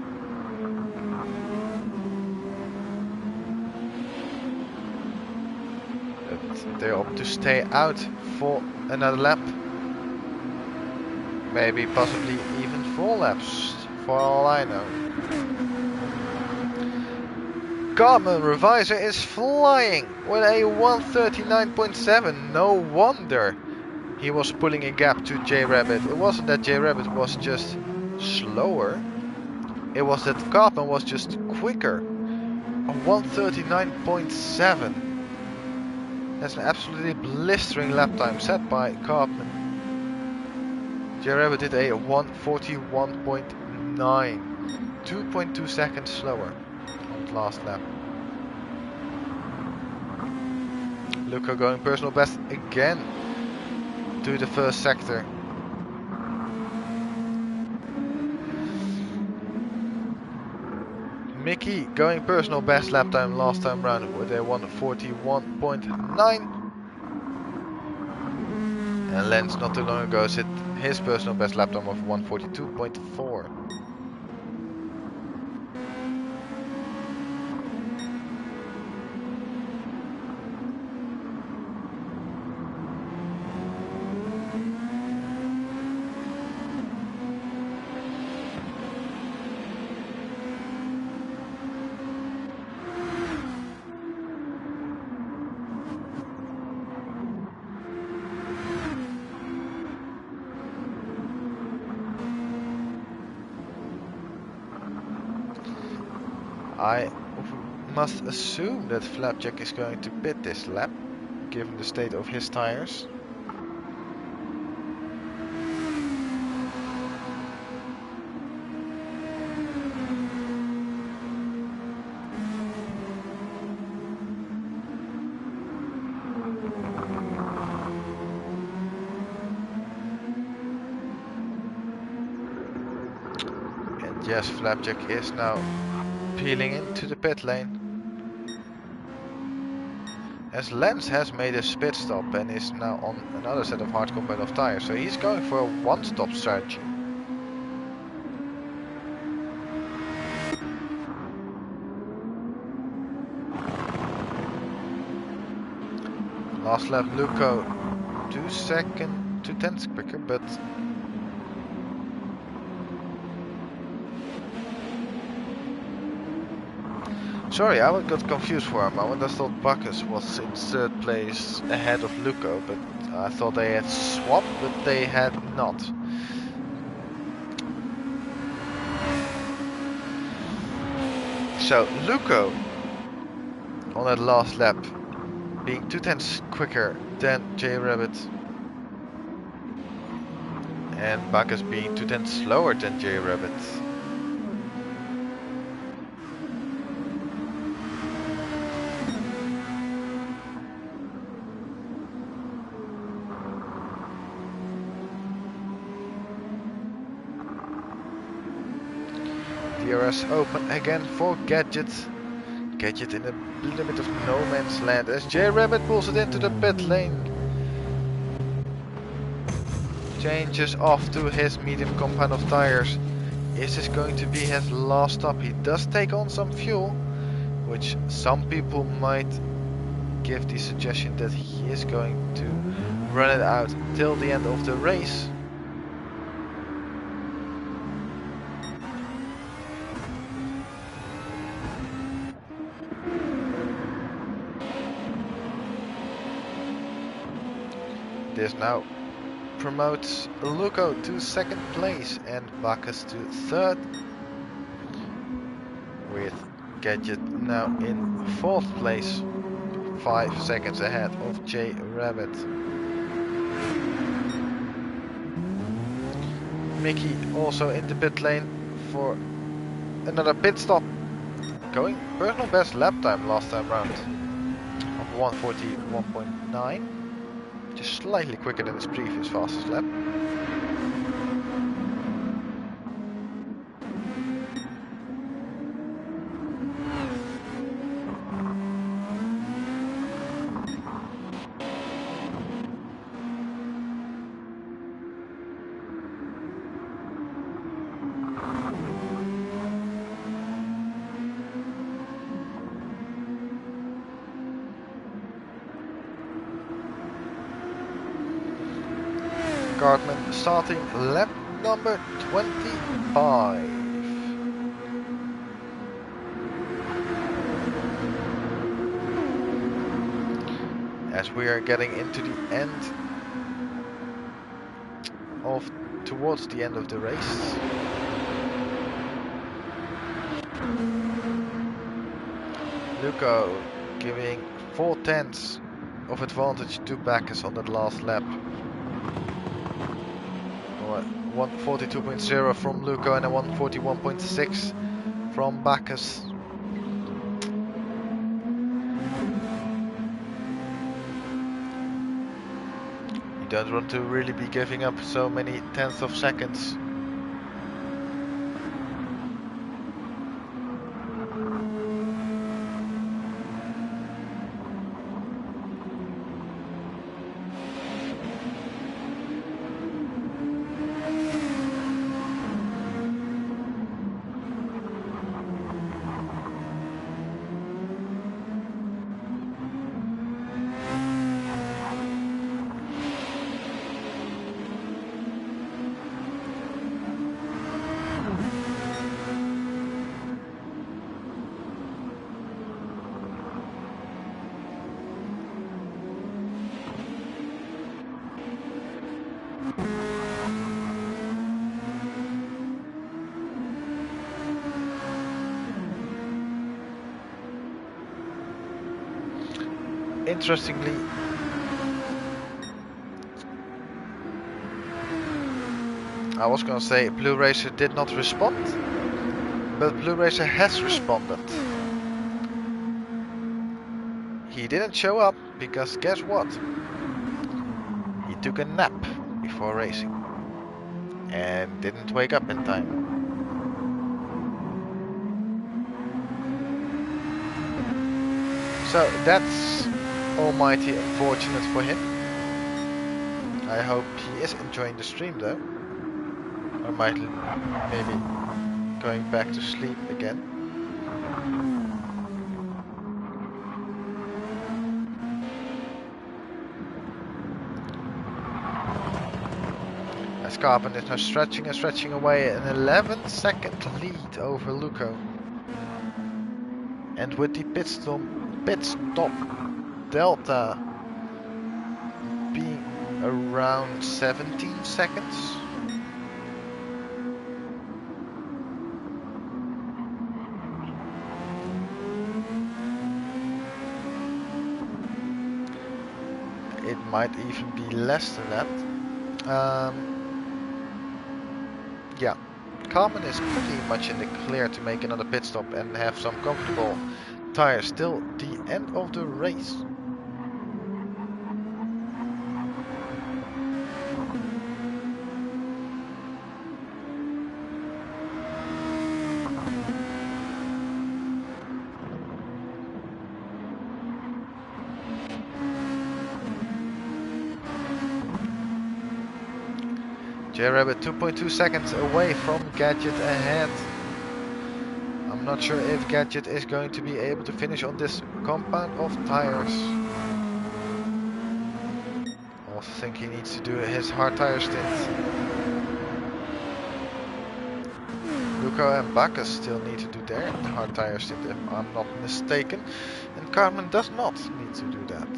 They opt to stay out for another lap. Maybe possibly even 4 laps, for all I know. Cartman Reviser is flying with a 139.7. No wonder he was pulling a gap to J Rabbit. It wasn't that J Rabbit was just slower. It was that Cartman was just quicker. A 139.7. That's an absolutely blistering lap time set by Cartman. J Rabbit did a 141.9. 2.2 seconds slower on the last lap. Luco going personal best again to the first sector. Mickey going personal best lap time last time round with a 141.9. And Lens not too long ago set his personal best lap time of 142.4. I must assume that Flapjack is going to pit this lap, given the state of his tires. And yes, Flapjack is now peeling into the pit lane. As Lens has made a pit stop and is now on another set of hard combat of tires, so he's going for a one-stop strategy. Last lap Luco 2 tenths quicker, but sorry, I got confused for a moment. I thought Bacchus was in 3rd place ahead of Luco, but I thought they had swapped, but they had not. So Luco on that last lap being 2 tenths quicker than J Rabbit, and Bacchus being 2 tenths slower than J Rabbit. DRS open again for Gadget. Gadget in a little bit of no man's land as J Rabbit pulls it into the pit lane. Changes off to his medium compound of tires. Is this going to be his last stop? He does take on some fuel, which some people might give the suggestion that he is going to run it out till the end of the race. This now promotes Luco to second place and Bacchus to third, with Gadget now in fourth place, 5 seconds ahead of J Rabbit. Mickey also in the pit lane for another pit stop, going personal best lap time last time round of 1:41.9, just slightly quicker than his previous fastest lap. Cartman starting lap number 25. As we are getting into the end of, towards the end of the race. Luco giving 4/10 of advantage to Bacchus on that last lap. 1:42.0 from Luco and a 1:41.6 from Bacchus. You don't want to really be giving up so many tenths of seconds. Interestingly, I was gonna say Blue Racer did not respond, but Blue Racer has responded. He didn't show up because guess what? He took a nap before racing and didn't wake up in time. So that's almighty unfortunate for him. I hope he is enjoying the stream though. I might maybe going back to sleep again. As Carbon is now stretching and stretching away, an 11-second lead over Luco. And with the pit stop delta being around 17 seconds. It might even be less than that. Yeah, Carmen is pretty much in the clear to make another pit stop and have some comfortable tires till the end of the race. J-Rabbit 2.2 seconds away from Gadget ahead. I'm not sure if Gadget is going to be able to finish on this compound of tires. I also think he needs to do his hard tire stint. Luco and Bacchus still need to do their hard tire stint if I'm not mistaken. And Carmen does not need to do that.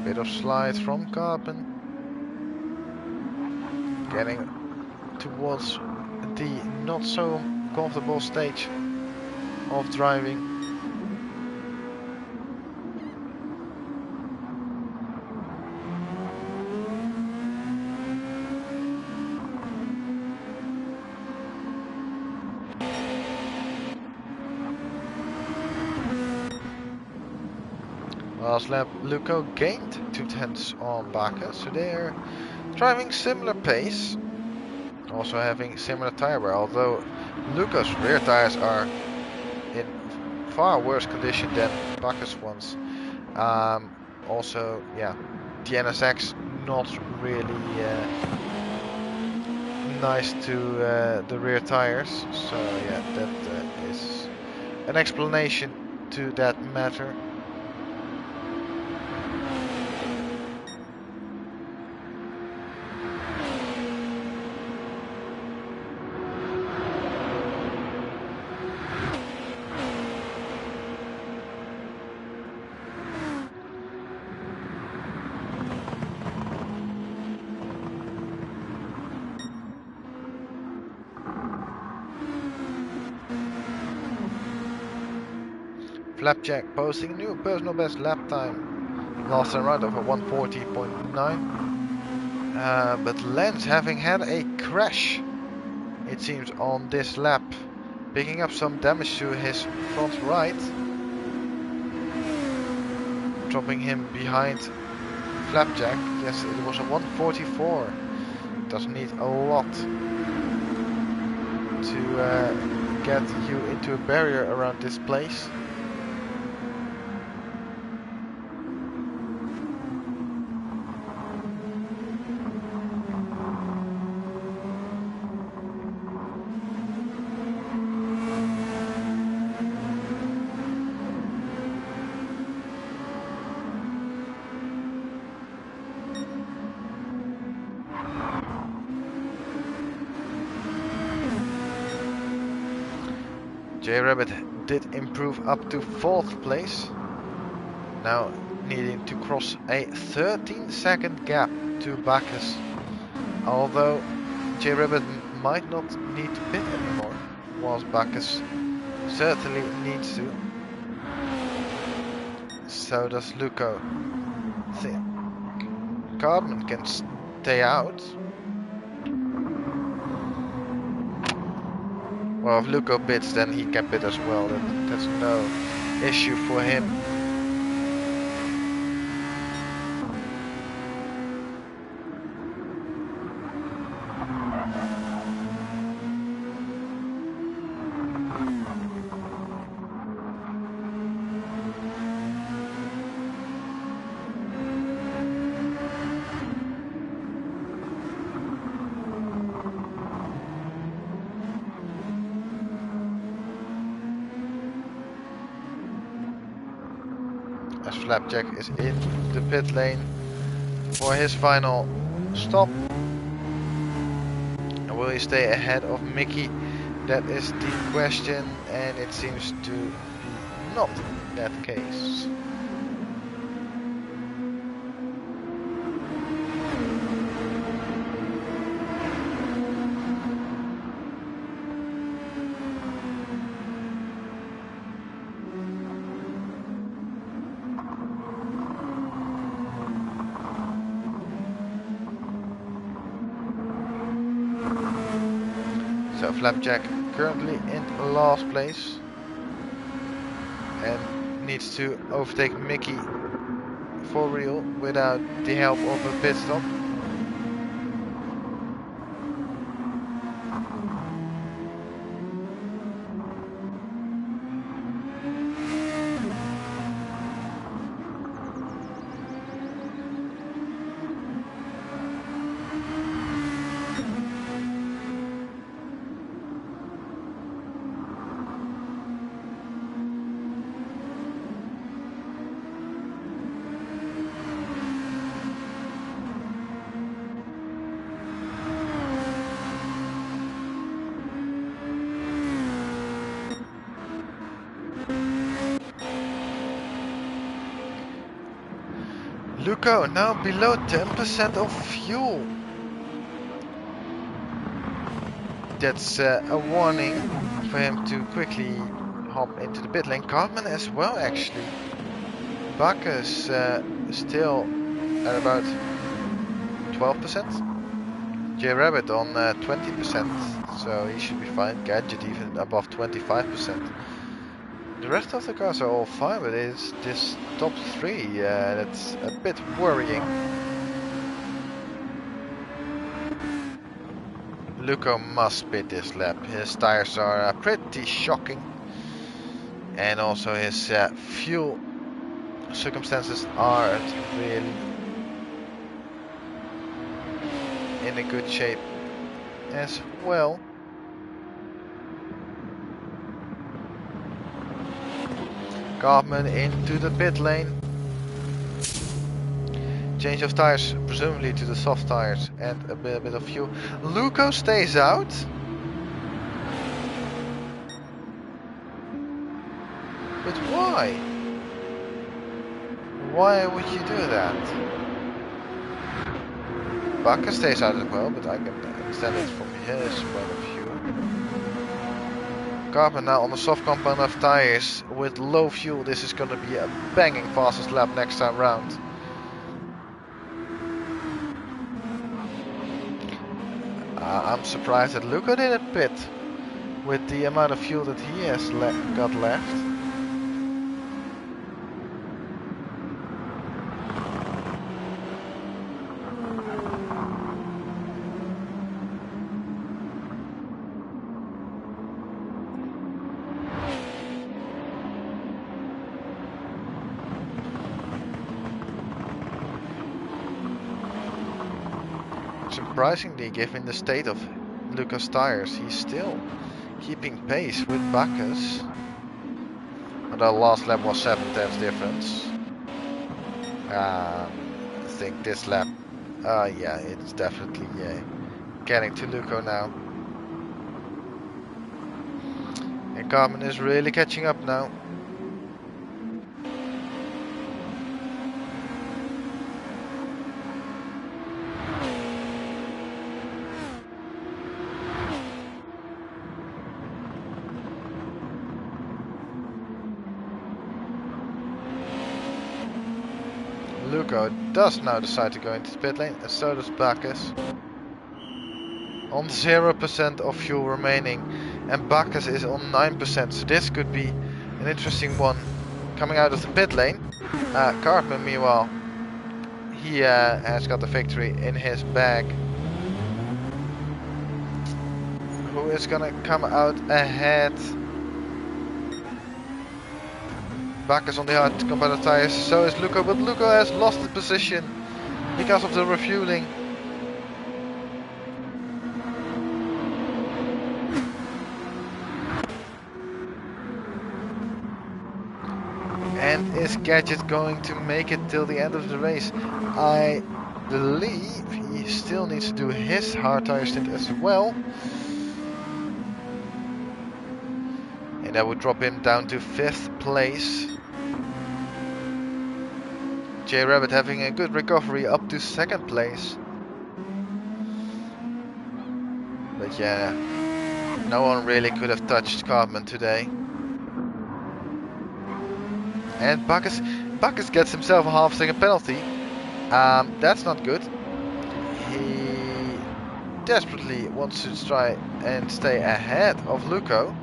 Bit of slide from Carbon. Getting towards the not so comfortable stage of driving. Last lap, Luco gained 2/10 on Bacchus, so they are driving similar pace, also having similar tire wear, although Luco's rear tires are in far worse condition than Bacchus ones. Also, yeah, the NSX not really nice to the rear tires, so yeah, that is an explanation to that matter. Flapjack posting new personal best lap time. Last time round of a 140.9. But Lance having had a crash, it seems, on this lap. Picking up some damage to his front right. Dropping him behind Flapjack. Yes, it was a 144. Doesn't need a lot to get you into a barrier around this place. J-Rabbit did improve up to 4th place. Now needing to cross a 13-second gap to Bacchus. Although J-Rabbit might not need to pit anymore, whilst Bacchus certainly needs to. So does Luco. Carbon can stay out. Well, if Luco pits, then he can pit as well. That's no issue for him. As Flapjack is in the pit lane for his final stop. And will he stay ahead of Mickey? That is the question, and it seems to be not that case. So Flapjack currently in last place and needs to overtake Mickey for real without the help of a pit stop. Luco now below 10% of fuel. That's a warning for him to quickly hop into the pit lane. Cartman as well, actually. Bacchus still at about 12%. J Rabbit on 20%, so he should be fine. Gadget even above 25%. The rest of the cars are all fine, but it's this top 3 that's a bit worrying. Luco must pit this lap. His tires are pretty shocking, and also his fuel circumstances aren't really in a good shape as well. Cartman into the pit lane. Change of tires, presumably to the soft tires, and a bit of fuel. Luco stays out. But why? Why would you do that? Bacchus stays out as well, but I can understand it from his point of view. Cartman now on the soft compound of tires with low fuel. This is going to be a banging fastest lap next time round. I'm surprised that Luco didn't pit with the amount of fuel that he has got left. Surprisingly, given the state of Luco's tires, he's still keeping pace with Bacchus. The last lap was 7/10 difference. I think this lap, yeah, it's definitely getting to Luco now. And Cartman is really catching up now. Luco does now decide to go into the pit lane, and so does Bacchus. On 0% of fuel remaining, and Bacchus is on 9%, so this could be an interesting one coming out of the pit lane. Cartman, meanwhile, he has got the victory in his bag. Who is gonna come out ahead? Bacchus on the hard compound tires, so is Luco, but Luco has lost the position because of the refueling. And is Gadget going to make it till the end of the race? I believe he still needs to do his hard tire stint as well. And that would drop him down to 5th place. J Rabbit having a good recovery up to 2nd place. But yeah, no one really could have touched Cartman today. And Bacchus gets himself a half-second penalty. That's not good. He desperately wants to try and stay ahead of Luco.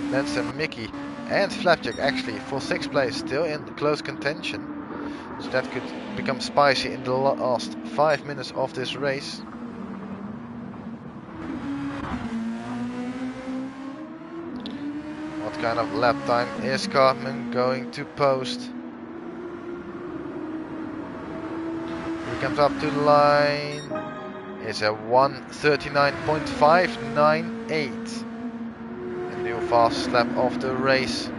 Lance and Mickey and Flapjack actually for 6th place, still in close contention. So that could become spicy in the last 5 minutes of this race. What kind of lap time is Cartman going to post? He comes up to the line. It's a 1:39.598. The new fastest lap of the race.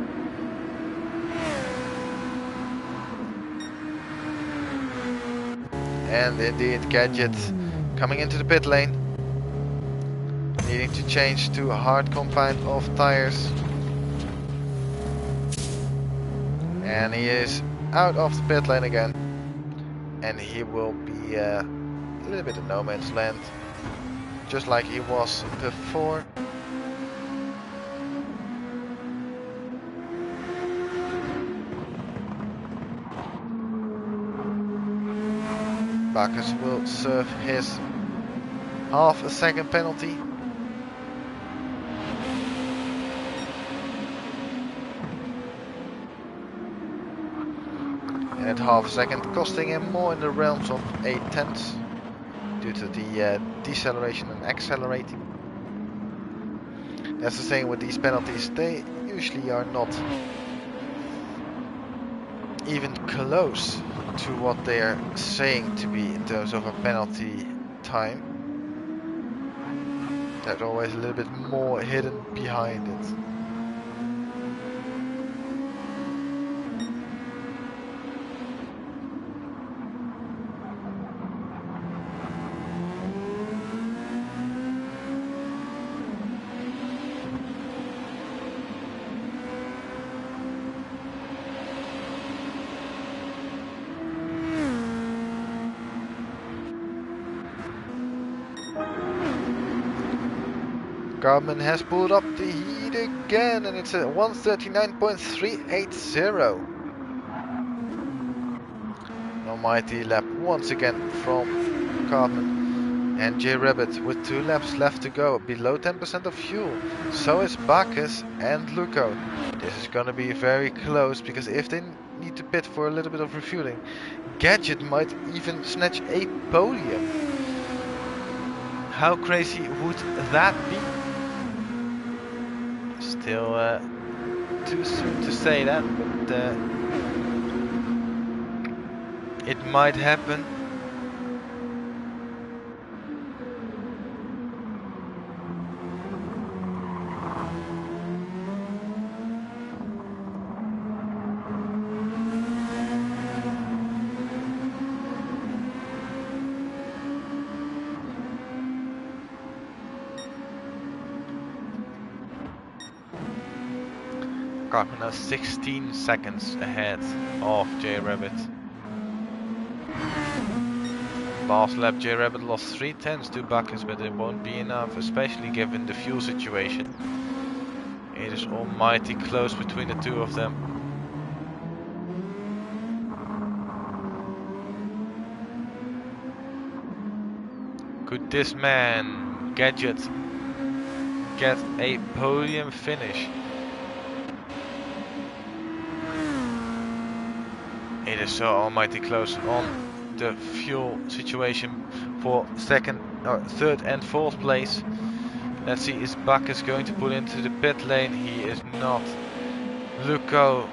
And indeed, Gadget coming into the pit lane. Needing to change to a hard compound of tires. And he is out of the pit lane again. And he will be a little bit of no man's land. Just like he was before. Bacchus will serve his half a second penalty. And at half a second, costing him more in the realms of 0.8 due to the deceleration and accelerating. That's the same with these penalties, they usually are not even close to what they are saying to be in terms of a penalty time. There's always a little bit more hidden behind it. Garmin has pulled up the heat again, and it's a 1:39.380. An almighty lap once again from Garmin. And J Rabbit with 2 laps left to go, below 10% of fuel. So is Bacchus and Luco. This is gonna be very close, because if they need to pit for a little bit of refueling, Gadget might even snatch a podium. How crazy would that be? Still too soon to say that, but it might happen. Cartman now 16 seconds ahead of J Rabbit. Last lap J Rabbit lost 3/10 to Bacchus, but it won't be enough, especially given the fuel situation. It is almighty close between the two of them. Could this man, Gadget, get a podium finish? It is so almighty close on the fuel situation for second, or third and fourth place. Let's see, is Bacchus going to pull into the pit lane? He is not. Luco,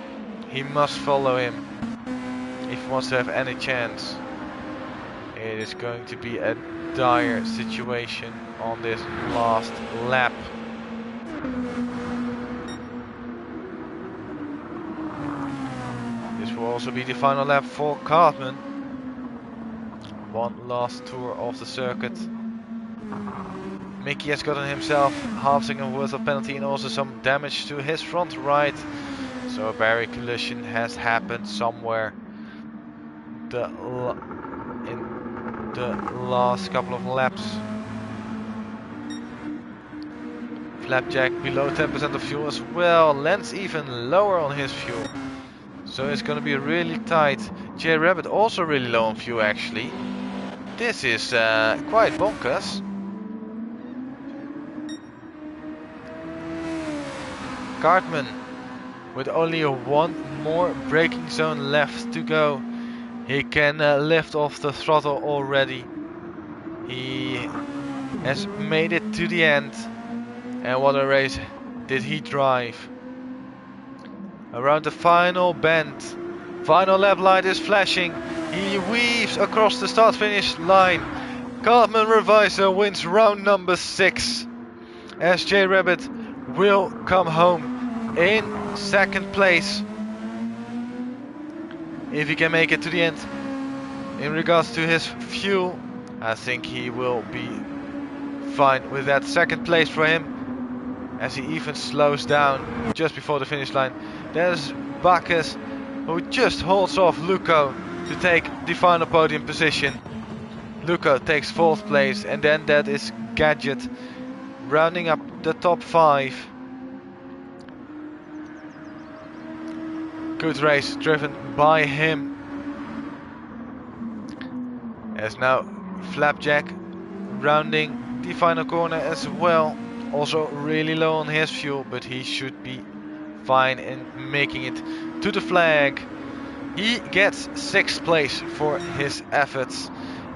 he must follow him if he wants to have any chance. It is going to be a dire situation on this last lap. This will also be the final lap for Cartman. One last tour of the circuit. Mickey has gotten himself half second worth of penalty and also some damage to his front right. So a barrier collision has happened somewhere in the last couple of laps. Flapjack below 10% of fuel as well. Lance even lower on his fuel. So it's going to be really tight. J Rabbit also really low on fuel actually. This is quite bonkers. Cartman With only one more braking zone left to go, he can lift off the throttle already. He has made it to the end. And what a race did he drive. Around the final bend. Final lap light is flashing. He weaves across the start finish line. Cartman Reviser wins round number 6. SJ Rabbit will come home in second place. If he can make it to the end. In regards to his fuel, I think he will be fine with that second place for him. As he even slows down just before the finish line. There's Bacchus, who just holds off Luco to take the final podium position. Luco takes 4th place, and then that is Gadget rounding up the top 5. Good race driven by him. As now Flapjack rounding the final corner as well. Also really low on his fuel, but he should be fine in making it to the flag. He gets 6th place for his efforts.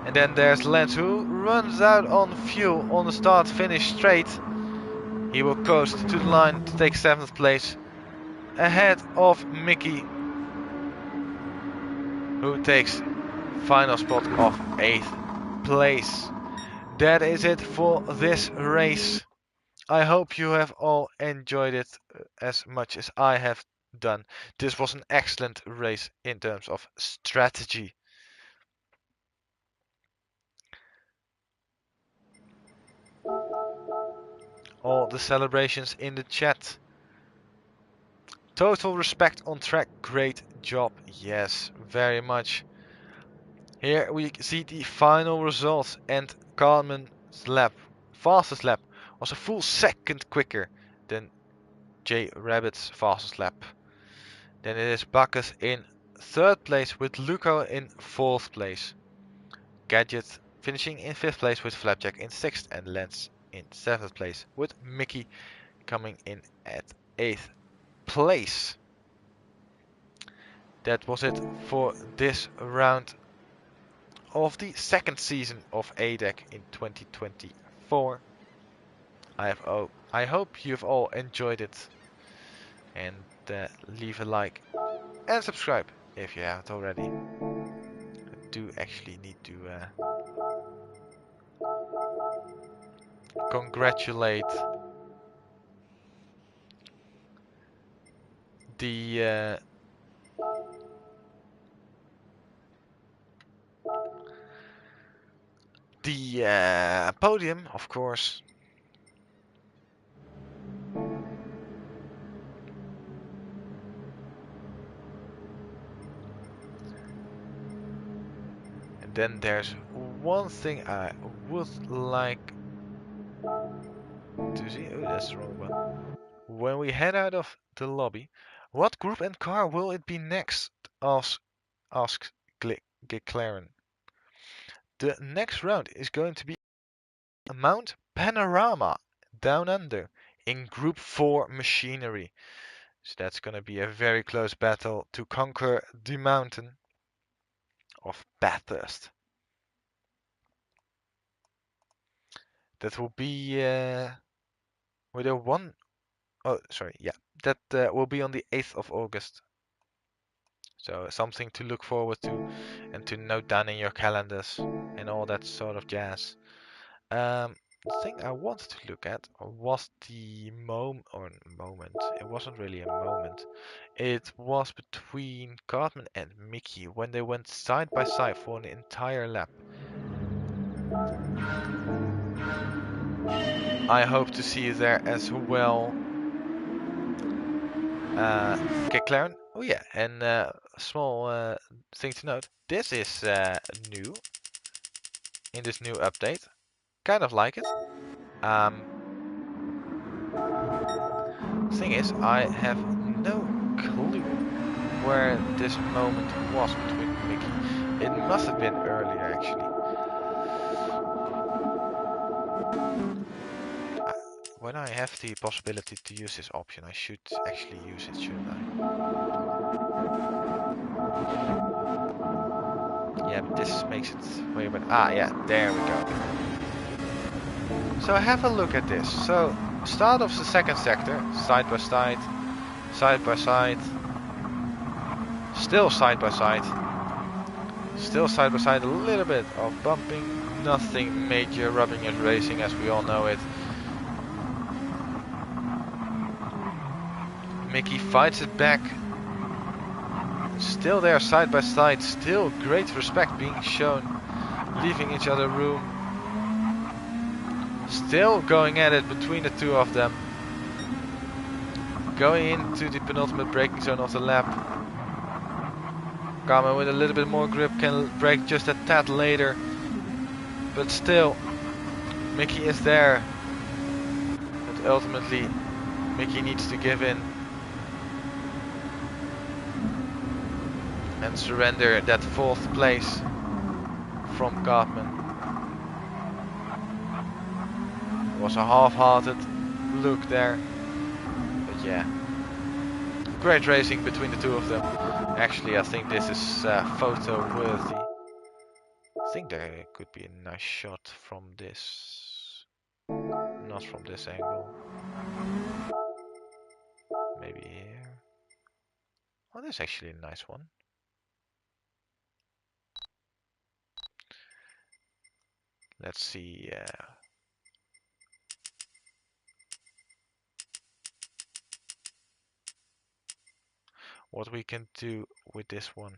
And then there's Lance, who runs out on fuel on the start-finish straight. He will coast to the line to take 7th place, ahead of Mickey, who takes final spot of 8th place. That is it for this race. I hope you have all enjoyed it as much as I have done. This was an excellent race in terms of strategy. All the celebrations in the chat. Total respect on track, great job. Yes, very much. Here we see the final results, and Carmen's lap, fastest lap, was a full second quicker than J Rabbit's fastest lap. Then it is Bacchus in 3rd place with Luco in 4th place. Gadget finishing in 5th place with Flapjack in 6th, and Lance in 7th place with Mickey coming in at 8th place. That was it for this round of the 2nd season of ADEC in 2024. I hope you've all enjoyed it, and leave a like and subscribe if you haven't already. I do actually need to congratulate the podium, of course. And then there's one thing I would like to see. Oh, that's the wrong one. When we head out of the lobby, what group and car will it be next? Asks Gclaren. The next round is going to be Mount Panorama Down Under in Group 4 machinery. So that's going to be a very close battle to conquer the mountain of Bathurst. That will be with a one. Oh, sorry, yeah, that will be on the 8th of August. So something to look forward to and to note down in your calendars and all that sort of jazz. The thing I wanted to look at was the moment. It wasn't really a moment. It was between Cartman and Mickey when they went side by side for an entire lap. I hope to see you there as well. Gclaren. Oh yeah, and small thing to note. This is new in this new update. Kind of like it. Thing is, I have no clue where this moment was between Mickey. It must have been earlier, actually. When I have the possibility to use this option, I should actually use it, shouldn't I? Yeah, but this makes it way better. Ah, yeah, there we go. So have a look at this. So, start of the second sector, side by side, side by side, still side by side, still side by side, a little bit of bumping, nothing major, rubbing and racing as we all know it. Mickey fights it back. Still there side by side, still great respect being shown, leaving each other room. Still going at it between the two of them. Going into the penultimate braking zone of the lap. Carmen with a little bit more grip can brake just a tad later. But still, Mickey is there. But ultimately, Mickey needs to give in. And surrender that 4th place from Cartman. It was a half-hearted look there. But yeah. Great racing between the two of them. Actually, I think this is photo worthy. I think there could be a nice shot from this. Not from this angle. Maybe here. Oh, this is actually a nice one. Let's see. What we can do with this one.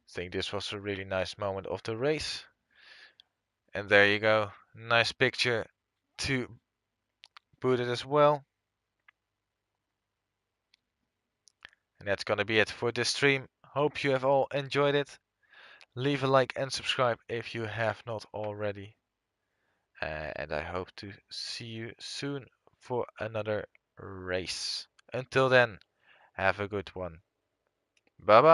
I think this was a really nice moment of the race. And there you go. Nice picture to put it as well. And that's gonna be it for this stream. Hope you have all enjoyed it. Leave a like and subscribe if you have not already. And I hope to see you soon for another race. Until then, have a good one. Bye bye.